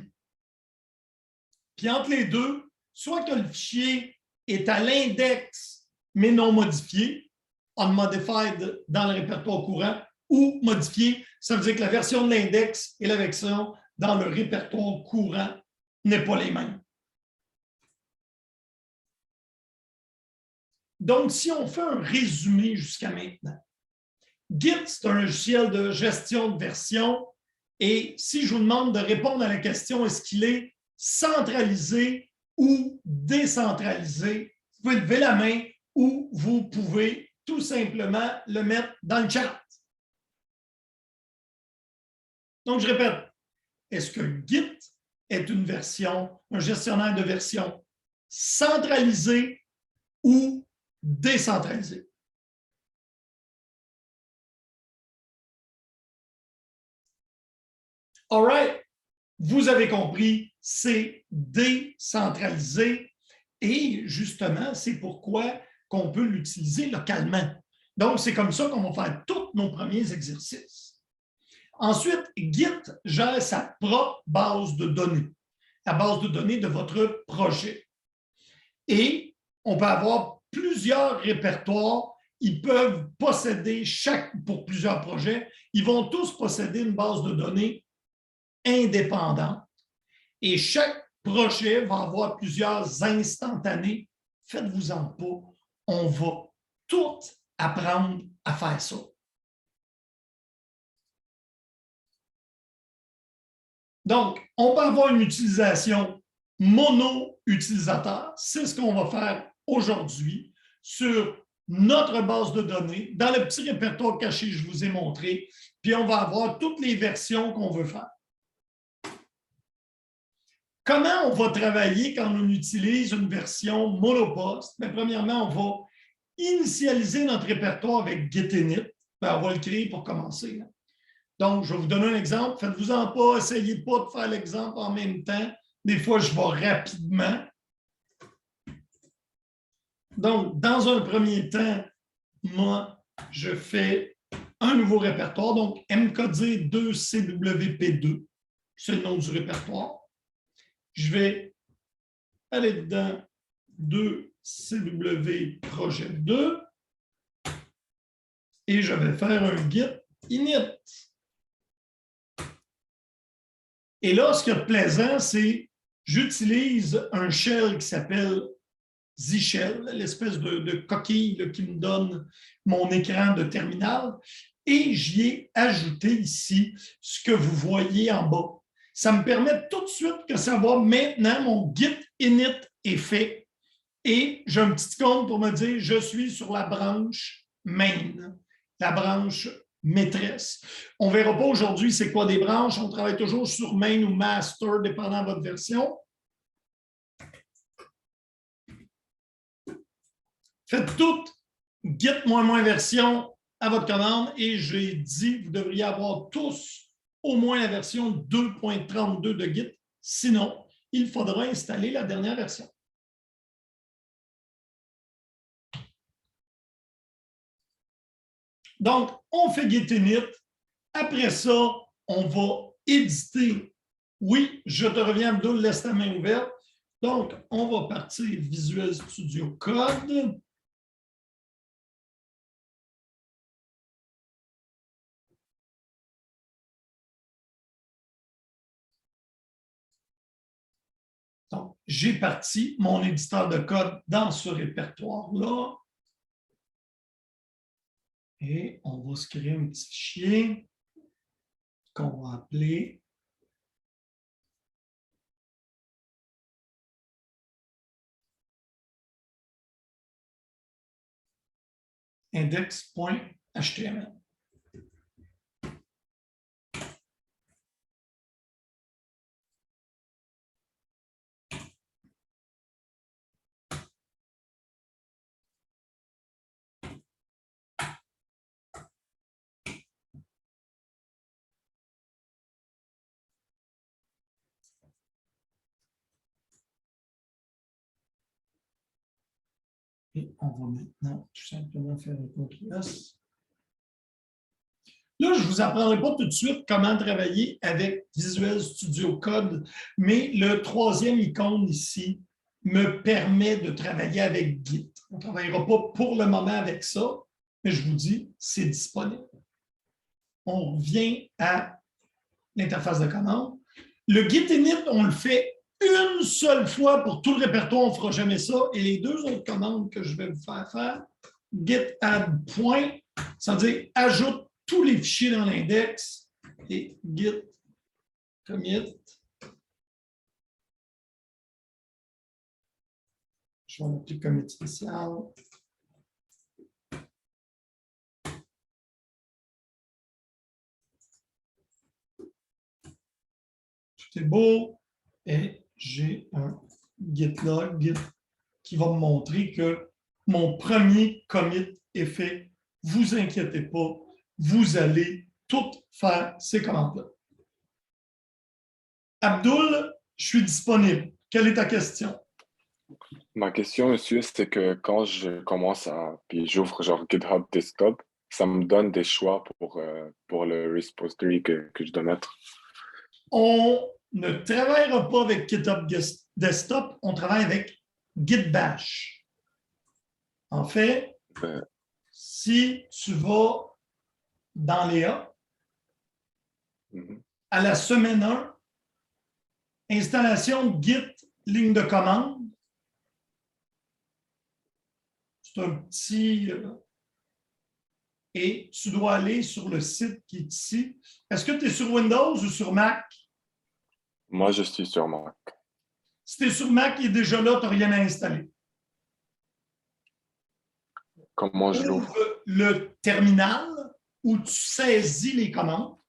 Puis entre les deux, soit que le fichier est à l'index, mais non modifié, unmodified dans le répertoire courant, ou modifié, ça veut dire que la version de l'index et la version dans le répertoire courant n'est pas les mêmes. Donc, si on fait un résumé jusqu'à maintenant, Git, c'est un logiciel de gestion de version. Et si je vous demande de répondre à la question, est-ce qu'il est centralisé ou décentralisé, vous pouvez lever la main ou vous pouvez tout simplement le mettre dans le chat. Donc, je répète, est-ce que Git est une version, un gestionnaire de version centralisé ou décentralisé? All right, vous avez compris, c'est décentralisé et justement, c'est pourquoi qu'on peut l'utiliser localement. Donc, c'est comme ça qu'on va faire tous nos premiers exercices. Ensuite, Git gère sa propre base de données. la base de données de votre projet. Et on peut avoir plusieurs répertoires. Ils peuvent posséder pour plusieurs projets, ils vont tous posséder une base de données indépendante. Et chaque projet va avoir plusieurs instantanés. Faites-vous-en pas. On va tout apprendre à faire ça. Donc, on peut avoir une utilisation mono-utilisateur. C'est ce qu'on va faire aujourd'hui sur notre base de données, dans le petit répertoire caché que je vous ai montré, puis on va avoir toutes les versions qu'on veut faire. Comment on va travailler quand on utilise une version monoposte? Bien, premièrement, on va initialiser notre répertoire avec getinit. Bien, on va le créer pour commencer. Donc, je vais vous donner un exemple. Faites-vous-en pas, essayez pas de faire l'exemple en même temps. Des fois, je vais rapidement. Donc, dans un premier temps, moi, je fais un nouveau répertoire. Donc, MKD 2CWP2, c'est le nom du répertoire. Je vais aller dedans 2CW projet 2 et je vais faire un git init. Et là, ce qui est plaisant, c'est j'utilise un shell qui s'appelle Z-Shell, l'espèce de coquille là, qui me donne mon écran de terminal, et j'y ai ajouté ici ce que vous voyez en bas. Ça me permet tout de suite que ça va maintenant, mon git init est fait, et j'ai un petit compte pour me dire je suis sur la branche main, la branche maîtresse. On ne verra pas aujourd'hui c'est quoi des branches, on travaille toujours sur main ou master, dépendant de votre version. Faites tout git -- version à votre commande et j'ai dit vous devriez avoir tous au moins la version 2.32 de Git. Sinon, il faudra installer la dernière version. Donc, on fait git init. Après ça, on va éditer. Oui, je te reviens, Abdul, laisse ta main ouverte. Donc, on va partir Visual Studio Code. Donc, j'ai parti mon éditeur de code dans ce répertoire-là. Et on va se créer un petit fichier qu'on va appeler index.html. Et on va maintenant tout simplement faire un CTRL-S. Là, je ne vous apprendrai pas tout de suite comment travailler avec Visual Studio Code, mais le troisième icône ici me permet de travailler avec Git. On ne travaillera pas pour le moment avec ça, mais je vous dis, c'est disponible. On revient à l'interface de commande. Le git init, on le fait une seule fois pour tout le répertoire, on ne fera jamais ça. Et les deux autres commandes que je vais vous faire, git add point, c'est-à-dire ajoute tous les fichiers dans l'index et git commit. Je vais mettre le commit spécial. Tout est beau. Et j'ai un git log qui va me montrer que mon premier commit est fait. Ne vous inquiétez pas, vous allez tout faire ces commandes-là. Abdul, je suis disponible. Quelle est ta question? Ma question, monsieur, c'est que quand je commence puis j'ouvre genre GitHub Desktop, ça me donne des choix pour le repository que je dois mettre. ne travaillera pas avec GitHub Desktop, on travaille avec Git Bash. En fait, si tu vas dans Léa, à la semaine 1, installation Git, ligne de commande, c'est un petit... et tu dois aller sur le site qui est ici. Est-ce que tu es sur Windows ou sur Mac? Moi, je suis sur Mac. Si tu es sur Mac, il est déjà là, tu n'as rien à installer. Comment je l'ouvre? Ouvre le terminal où tu saisis les commandes.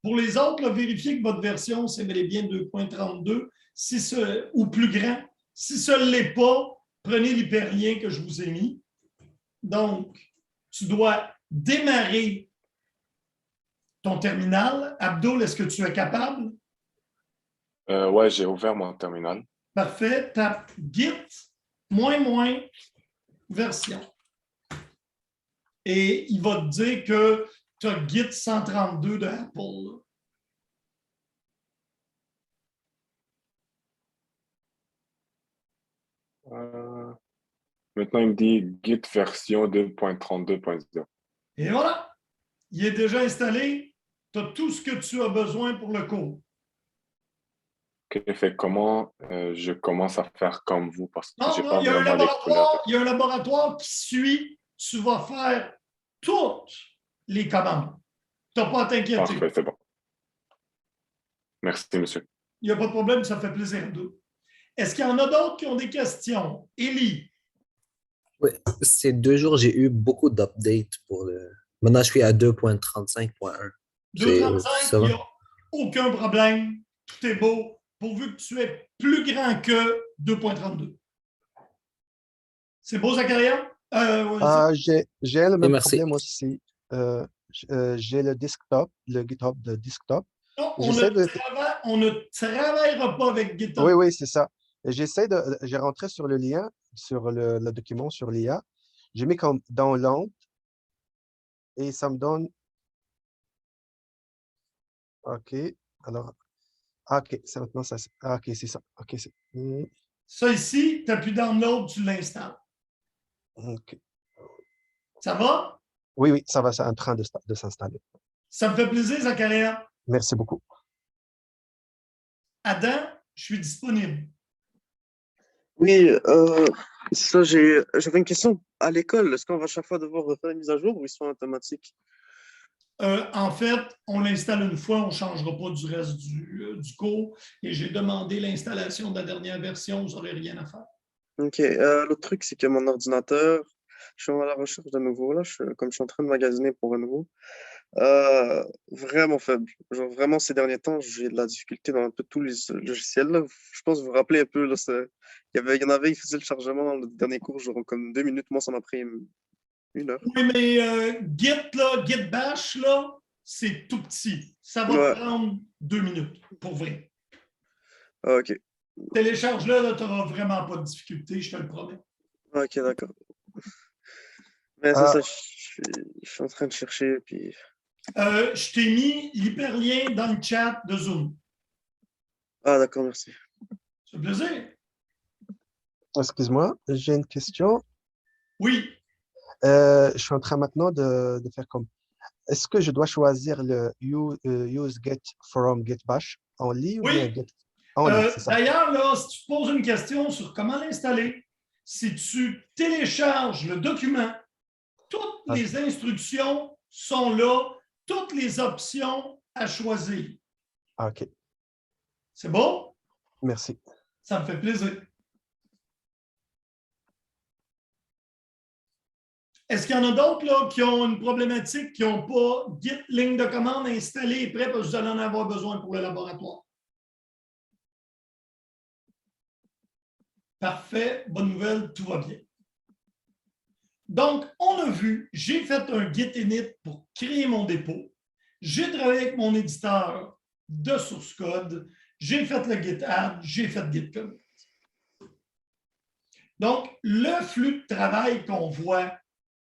Pour les autres, là, vérifiez que votre version, c'est bel et bien 2.32 ou plus grand. Si ce ne l'est pas, prenez l'hyperlien que je vous ai mis. Donc, tu dois démarrer ton terminal. Abdul, est-ce que tu es capable? Ouais, j'ai ouvert mon terminal. Parfait. Tape Git, version. Et il va te dire que tu as Git 132 de Apple. Maintenant, il me dit Git version 2.32.0. Et voilà. Il est déjà installé. Tu as tout ce que tu as besoin pour le cours. OK, fait comment je commence à faire comme vous parce que j'ai Non, pas vraiment les couleurs. il y a un laboratoire qui suit. Tu vas faire toutes les commandes. Tu n'as pas à t'inquiéter. Parfait, c'est bon. Merci, monsieur. Il n'y a pas de problème, ça fait plaisir à nous. Est-ce qu'il y en a d'autres qui ont des questions? Élie? Oui, ces 2 jours, j'ai eu beaucoup d'updates pour le. Maintenant, je suis à 2.35.1. 2.35, il n'y a aucun problème. Tout est beau, pourvu que tu es plus grand que 2.32. C'est beau, Zacharia? J'ai le même merci. problème aussi. J'ai le desktop, le GitHub de desktop. Non, on J'essaie de. ne travaillera pas avec GitHub. Oui, oui, c'est ça. J'ai rentré sur le lien, sur le document, sur l'IA. J'ai mis comme download et ça me donne. OK. Alors, OK, c'est maintenant ça. OK, c'est ça. OK, c'est. Ça ici, tu appuies download, tu l'installes. OK. Ça va? Oui, oui, ça va, c'est en train de s'installer. Ça me fait plaisir, Zacharia. Merci beaucoup. Adam, je suis disponible. Oui, ça, j'avais une question. À l'école, est-ce qu'on va chaque fois devoir refaire une mise à jour ou ils sont automatiques? En fait, on l'installe une fois, on ne changera pas du reste du cours. Et j'ai demandé l'installation de la dernière version, vous n'aurez rien à faire. OK. L'autre truc, c'est que mon ordinateur, je suis à la recherche de nouveau, là, comme je suis en train de magasiner pour un nouveau, vraiment faible. Genre, vraiment, ces derniers temps, j'ai de la difficulté dans un peu tous les logiciels, là. Je pense que vous vous rappelez un peu, là, il y en avait, ils faisaient le chargement, le dernier cours, genre comme 2 minutes. Moi, ça m'a pris 1 heure. Oui, mais Git Bash, là, c'est tout petit. Ça va Ouais. te prendre 2 minutes, pour vrai. Ah, OK. Télécharge-le, là, tu n'auras vraiment pas de difficulté, je te le promets. OK, d'accord. Mais c'est ça, je suis en train de chercher, puis... Je t'ai mis l'hyperlien dans le chat de Zoom. Ah, d'accord, merci. Ça fait plaisir? Excuse-moi, j'ai une question. Oui. Je suis en train maintenant de faire comme. Est-ce que je dois choisir le use get from get bash en ligne ou bien Oui. get en ligne, c'est ça? D'ailleurs, là, si tu te poses une question sur comment l'installer, si tu télécharges le document, toutes les instructions sont là, toutes les options à choisir. OK, C'est bon? merci. Ça me fait plaisir. Est-ce qu'il y en a d'autres là, qui ont une problématique, qui n'ont pas Git ligne de commande installée et prêt parce que vous allez en avoir besoin pour le laboratoire? Parfait, bonne nouvelle, tout va bien. Donc, on a vu, j'ai fait un Git init pour créer mon dépôt. J'ai travaillé avec mon éditeur de source code. J'ai fait le GitHub, j'ai fait Git commit. Donc, le flux de travail qu'on voit,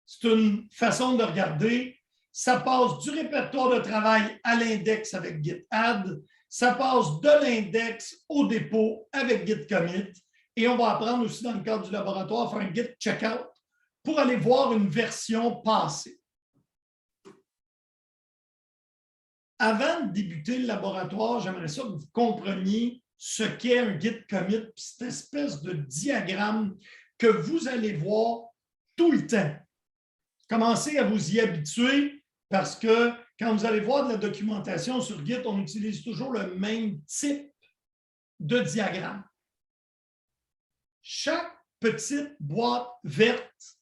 c'est une façon de regarder. ça passe du répertoire de travail à l'index avec GitAdd, ça passe de l'index au dépôt avec Git Commit, et on va apprendre aussi dans le cadre du laboratoire à faire un Git Checkout pour aller voir une version passée. Avant de débuter le laboratoire, j'aimerais ça que vous compreniez ce qu'est un Git Commit, cette espèce de diagramme que vous allez voir tout le temps. Commencez à vous y habituer parce que quand vous allez voir de la documentation sur Git, on utilise toujours le même type de diagramme. Chaque petite boîte verte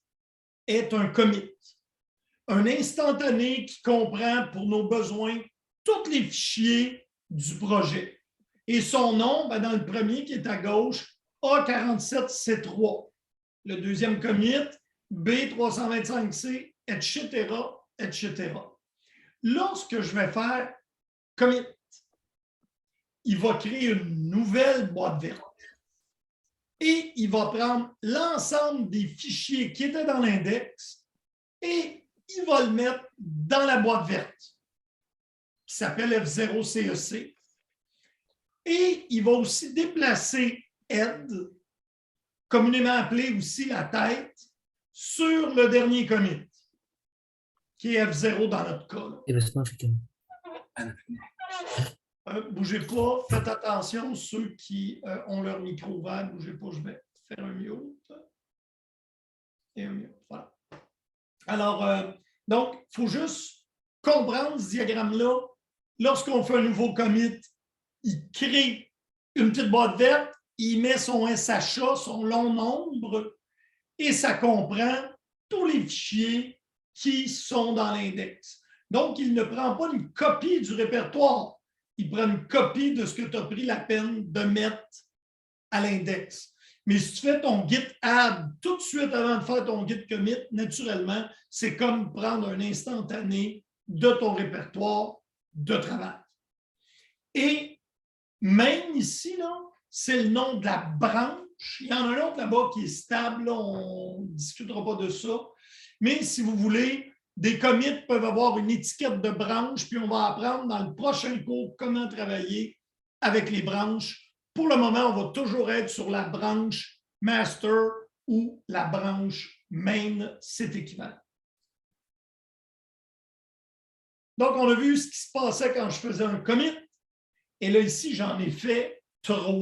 est un commit, un instantané qui comprend pour nos besoins tous les fichiers du projet. Et son nom, dans le premier qui est à gauche, A47C3. Le deuxième commit, B325C, etc., etc. Lorsque je vais faire commit, il va créer une nouvelle boîte verte. Et il va prendre l'ensemble des fichiers qui étaient dans l'index et il va le mettre dans la boîte verte, qui s'appelle F0CEC. Et il va aussi déplacer head, communément appelé aussi la tête, sur le dernier commit, qui est F0 dans notre cas. Bougez pas, faites attention, ceux qui ont leur micro ouvert, bougez pas, je vais faire un mute. Et un mute, voilà. Alors, donc, il faut juste comprendre ce diagramme-là. Lorsqu'on fait un nouveau commit, il crée une petite boîte verte, il met son SHA, son long nombre, et ça comprend tous les fichiers qui sont dans l'index. Donc, il ne prend pas une copie du répertoire, il prend une copie de ce que tu as pris la peine de mettre à l'index. Mais si tu fais ton git add tout de suite avant de faire ton git commit, naturellement, c'est comme prendre un instantané de ton répertoire de travail. Et même ici, c'est le nom de la branche. Il y en a un autre là-bas qui est stable, là, on ne discutera pas de ça. Mais si vous voulez, des commits peuvent avoir une étiquette de branche, puis on va apprendre dans le prochain cours comment travailler avec les branches. Pour le moment, on va toujours être sur la branche master ou la branche main, c'est équivalent. Donc, on a vu ce qui se passait quand je faisais un commit. Et là, ici, j'en ai fait 3.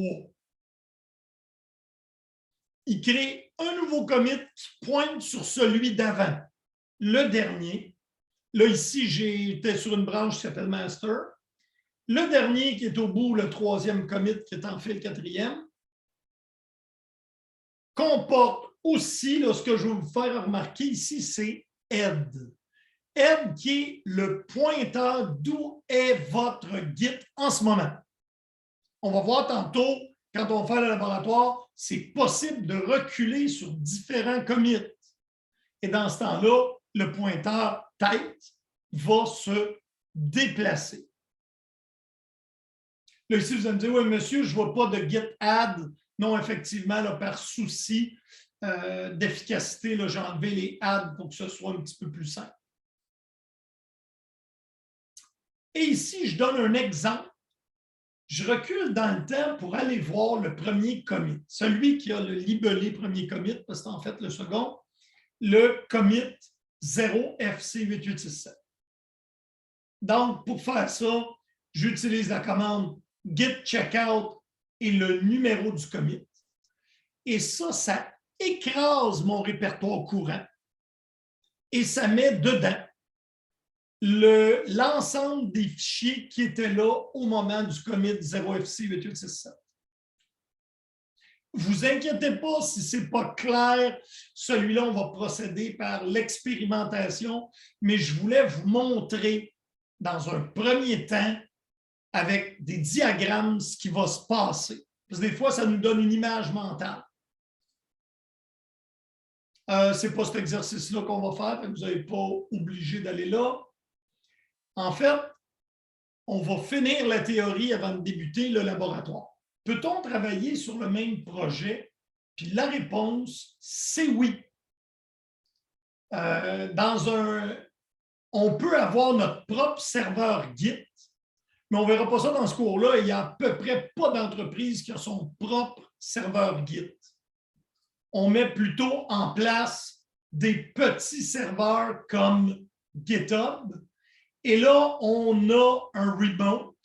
Il crée un nouveau commit qui pointe sur celui d'avant. Le dernier, là, ici, j'étais sur une branche qui s'appelle master. Le dernier qui est au bout, le 3e commit qui est en fait le 4e, comporte aussi, là, ce que je vais vous faire remarquer ici, c'est head. Head qui est le pointeur d'où est votre Git en ce moment. On va voir tantôt, quand on va faire le laboratoire, c'est possible de reculer sur différents commits. Et dans ce temps-là, le pointeur tête va se déplacer. Là, ici, vous allez me dire, oui, monsieur, je ne vois pas de git add. Non, effectivement, là, par souci d'efficacité, j'ai enlevé les add pour que ce soit un petit peu plus simple. Et ici, je donne un exemple. Je recule dans le temps pour aller voir le premier commit, celui qui a le libellé premier commit, parce qu'en fait, le second, le commit 0FC8867. Donc, pour faire ça, j'utilise la commande git checkout et le numéro du commit. Et ça écrase mon répertoire courant et ça met dedans l'ensemble des fichiers qui étaient là au moment du commit 0FC8867. Vous inquiétez pas si ce n'est pas clair, celui-là, on va procéder par l'expérimentation, mais je voulais vous montrer dans un premier temps avec des diagrammes ce qui va se passer. Parce que des fois, ça nous donne une image mentale. Ce n'est pas cet exercice-là qu'on va faire, vous n'êtes pas obligé d'aller là. En fait, on va finir la théorie avant de débuter le laboratoire. Peut-on travailler sur le même projet? Puis la réponse, c'est oui. Dans on peut avoir notre propre serveur Git, mais on ne verra pas ça dans ce cours-là. Il n'y a à peu près pas d'entreprise qui a son propre serveur Git. On met plutôt en place des petits serveurs comme GitHub. Et là, on a un remote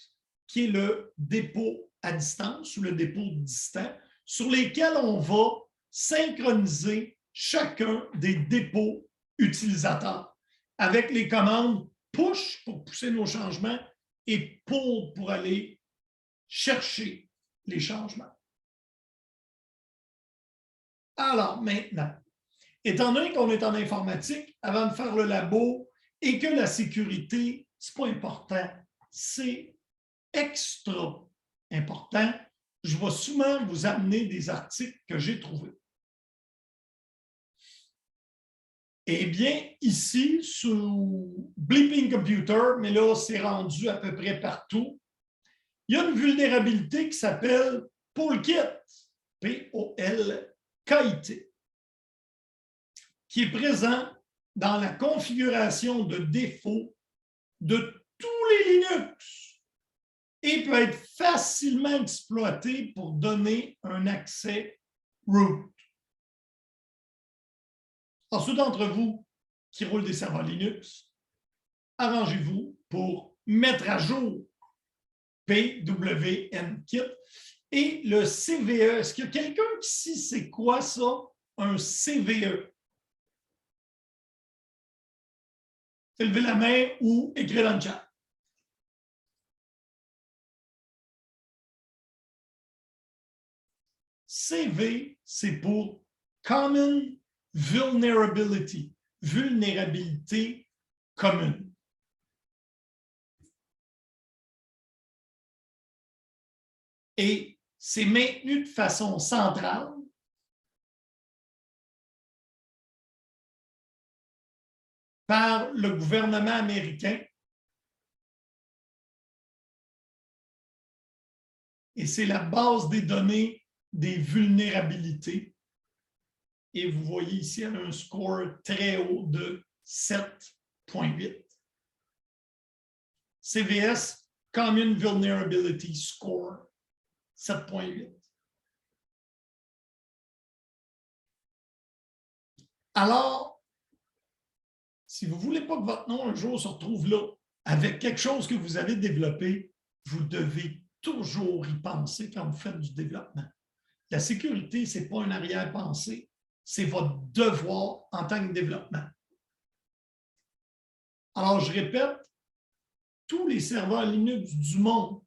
qui est le dépôt à distance ou le dépôt distant sur lesquels on va synchroniser chacun des dépôts utilisateurs avec les commandes push pour pousser nos changements et pull pour aller chercher les changements. Alors maintenant, étant donné qu'on est en informatique, avant de faire le labo et que la sécurité, ce n'est pas important, c'est extra important, je vais souvent vous amener des articles que j'ai trouvés. Eh bien, ici, sous Bleeping Computer, mais là, c'est rendu à peu près partout, il y a une vulnérabilité qui s'appelle Polkit, P-O-L-K-I-T, qui est présent dans la configuration de défaut de tous les Linux et peut être facilement exploité pour donner un accès root. Alors, ceux d'entre vous qui roulent des serveurs Linux, arrangez-vous pour mettre à jour PWNKit et le CVE. Est-ce qu'il y a quelqu'un ici, c'est quoi ça, un CVE? Levez la main ou écrivez dans le chat. CV, c'est pour Common Vulnerability, vulnérabilité commune. Et c'est maintenu de façon centrale par le gouvernement américain. Et c'est la base des données des vulnérabilités. Et vous voyez ici, elle a un score très haut de 7,8. CVS, Common Vulnerability Score, 7,8. Alors, si vous ne voulez pas que votre nom un jour se retrouve là, avec quelque chose que vous avez développé, vous devez toujours y penser quand vous faites du développement. La sécurité, ce n'est pas un arrière-pensée, c'est votre devoir en tant que développement. Alors, je répète, tous les serveurs Linux du monde,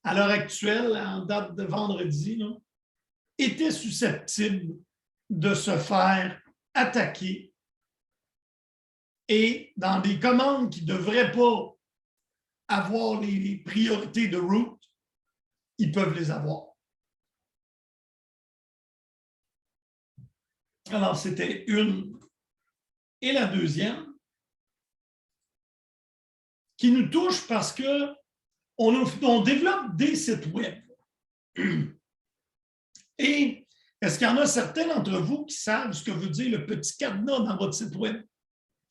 à l'heure actuelle, en date de vendredi, là, étaient susceptibles de se faire attaquer et dans des commandes qui ne devraient pas avoir les priorités de root, ils peuvent les avoir. Alors, c'était une. Et la deuxième, qui nous touche parce qu'on développe des sites web. Et est-ce qu'il y en a certains d'entre vous qui savent ce que veut dire le petit cadenas dans votre site web?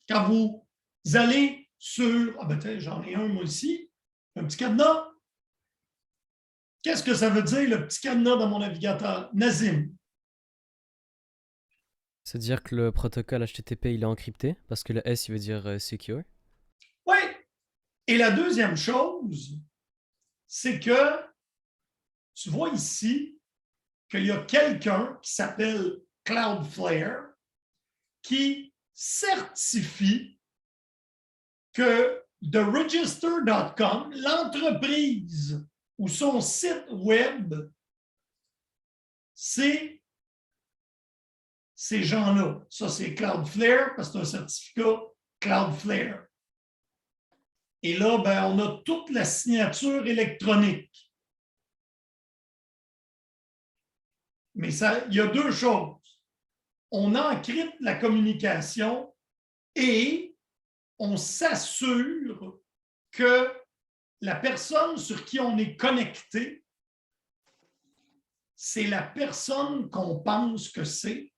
Quand vous allez sur... Ah ben j'en ai un moi aussi, un petit cadenas. Qu'est-ce que ça veut dire, le petit cadenas dans mon navigateur? Nazim. C'est-à-dire que le protocole HTTP, il est encrypté, parce que le S, il veut dire secure. Oui. Et la deuxième chose, c'est que tu vois ici qu'il y a quelqu'un qui s'appelle Cloudflare qui certifie que TheRegister.com, l'entreprise ou son site web, c'est ces gens-là. Ça, c'est Cloudflare parce que c'est un certificat Cloudflare. Et là, ben, on a toute la signature électronique. Mais ça, il y a deux choses. On encrypte la communication et on s'assure que la personne sur qui on est connecté, c'est la personne qu'on pense que c'est.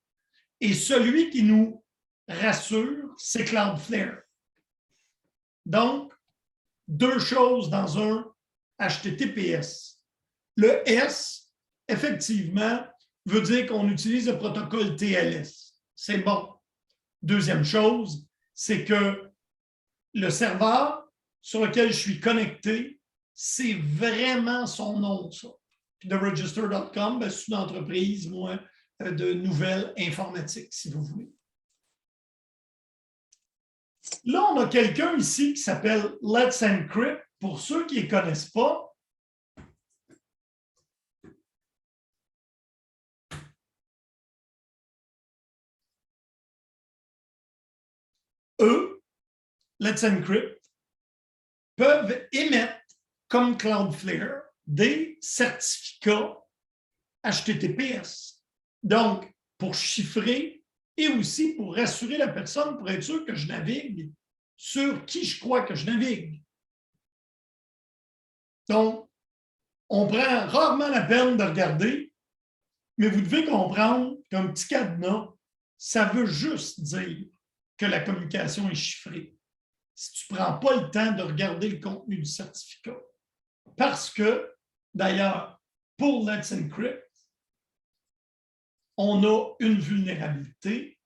Et celui qui nous rassure, c'est Cloudflare. Donc, deux choses dans un HTTPS. Le S, effectivement, veut dire qu'on utilise le protocole TLS. C'est bon. Deuxième chose, c'est que le serveur sur lequel je suis connecté, c'est vraiment son nom, ça. Puis TheRegister.com, ben, c'est une entreprise, moi, de nouvelles informatiques, si vous voulez. Là, on a quelqu'un ici qui s'appelle Let's Encrypt. Pour ceux qui ne les connaissent pas, eux, Let's Encrypt, peuvent émettre comme Cloudflare des certificats HTTPS. Donc, pour chiffrer et aussi pour rassurer la personne, pour être sûr que je navigue sur qui je crois que je navigue. Donc, on prend rarement la peine de regarder, mais vous devez comprendre qu'un petit cadenas, ça veut juste dire que la communication est chiffrée. Si tu ne prends pas le temps de regarder le contenu du certificat. Parce que, d'ailleurs, pour Let's Encrypt, on a une vulnérabilité.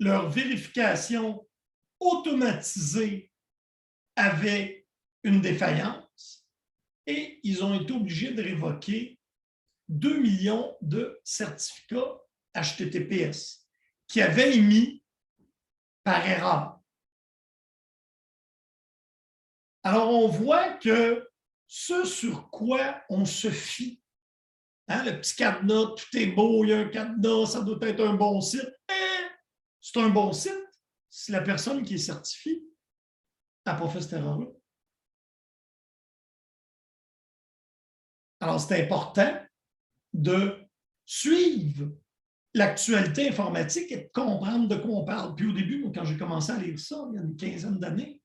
Leur vérification automatisée avait une défaillance et ils ont été obligés de révoquer 2 millions de certificats HTTPS qui avaient émis par erreur. Alors, on voit que ce sur quoi on se fie, hein, le petit cadenas, tout est beau, il y a un cadenas, ça doit être un bon site. C'est un bon site si la personne qui est certifiée n'a pas fait cette erreur-là. Alors, c'est important de suivre l'actualité informatique et de comprendre de quoi on parle. Puis au début, moi, quand j'ai commencé à lire ça, il y a une quinzaine d'années,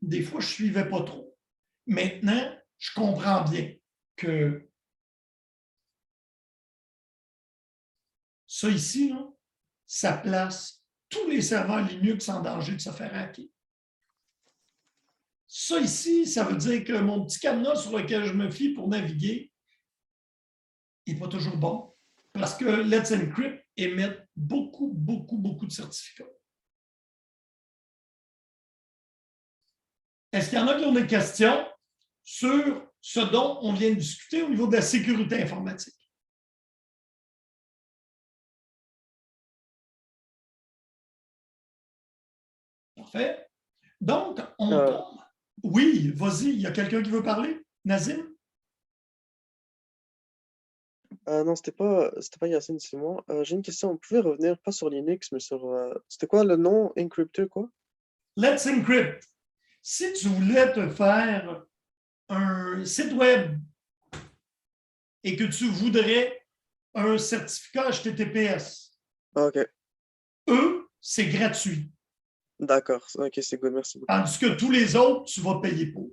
des fois, je ne suivais pas trop. Maintenant, je comprends bien que ça ici, là, ça place tous les serveurs Linux en danger de se faire hacker. Ça ici, ça veut dire que mon petit cadenas sur lequel je me fie pour naviguer n'est pas toujours bon parce que Let's Encrypt émet beaucoup de certificats. Est-ce qu'il y en a qui ont des questions sur ce dont on vient de discuter au niveau de la sécurité informatique? Parfait. Donc, on tombe. Oui, vas-y, il y a quelqu'un qui veut parler? Nazim? Non, c'était pas Yacine, c'est moi. J'ai une question. Vous pouvez revenir, pas sur Linux, mais sur... c'était quoi le nom? Encryptor, quoi? Let's Encrypt. Si tu voulais te faire un site web et que tu voudrais un certificat HTTPS, OK. eux, c'est gratuit. D'accord. OK, c'est good. Merci beaucoup. Tandis que tous les autres, tu vas payer pour.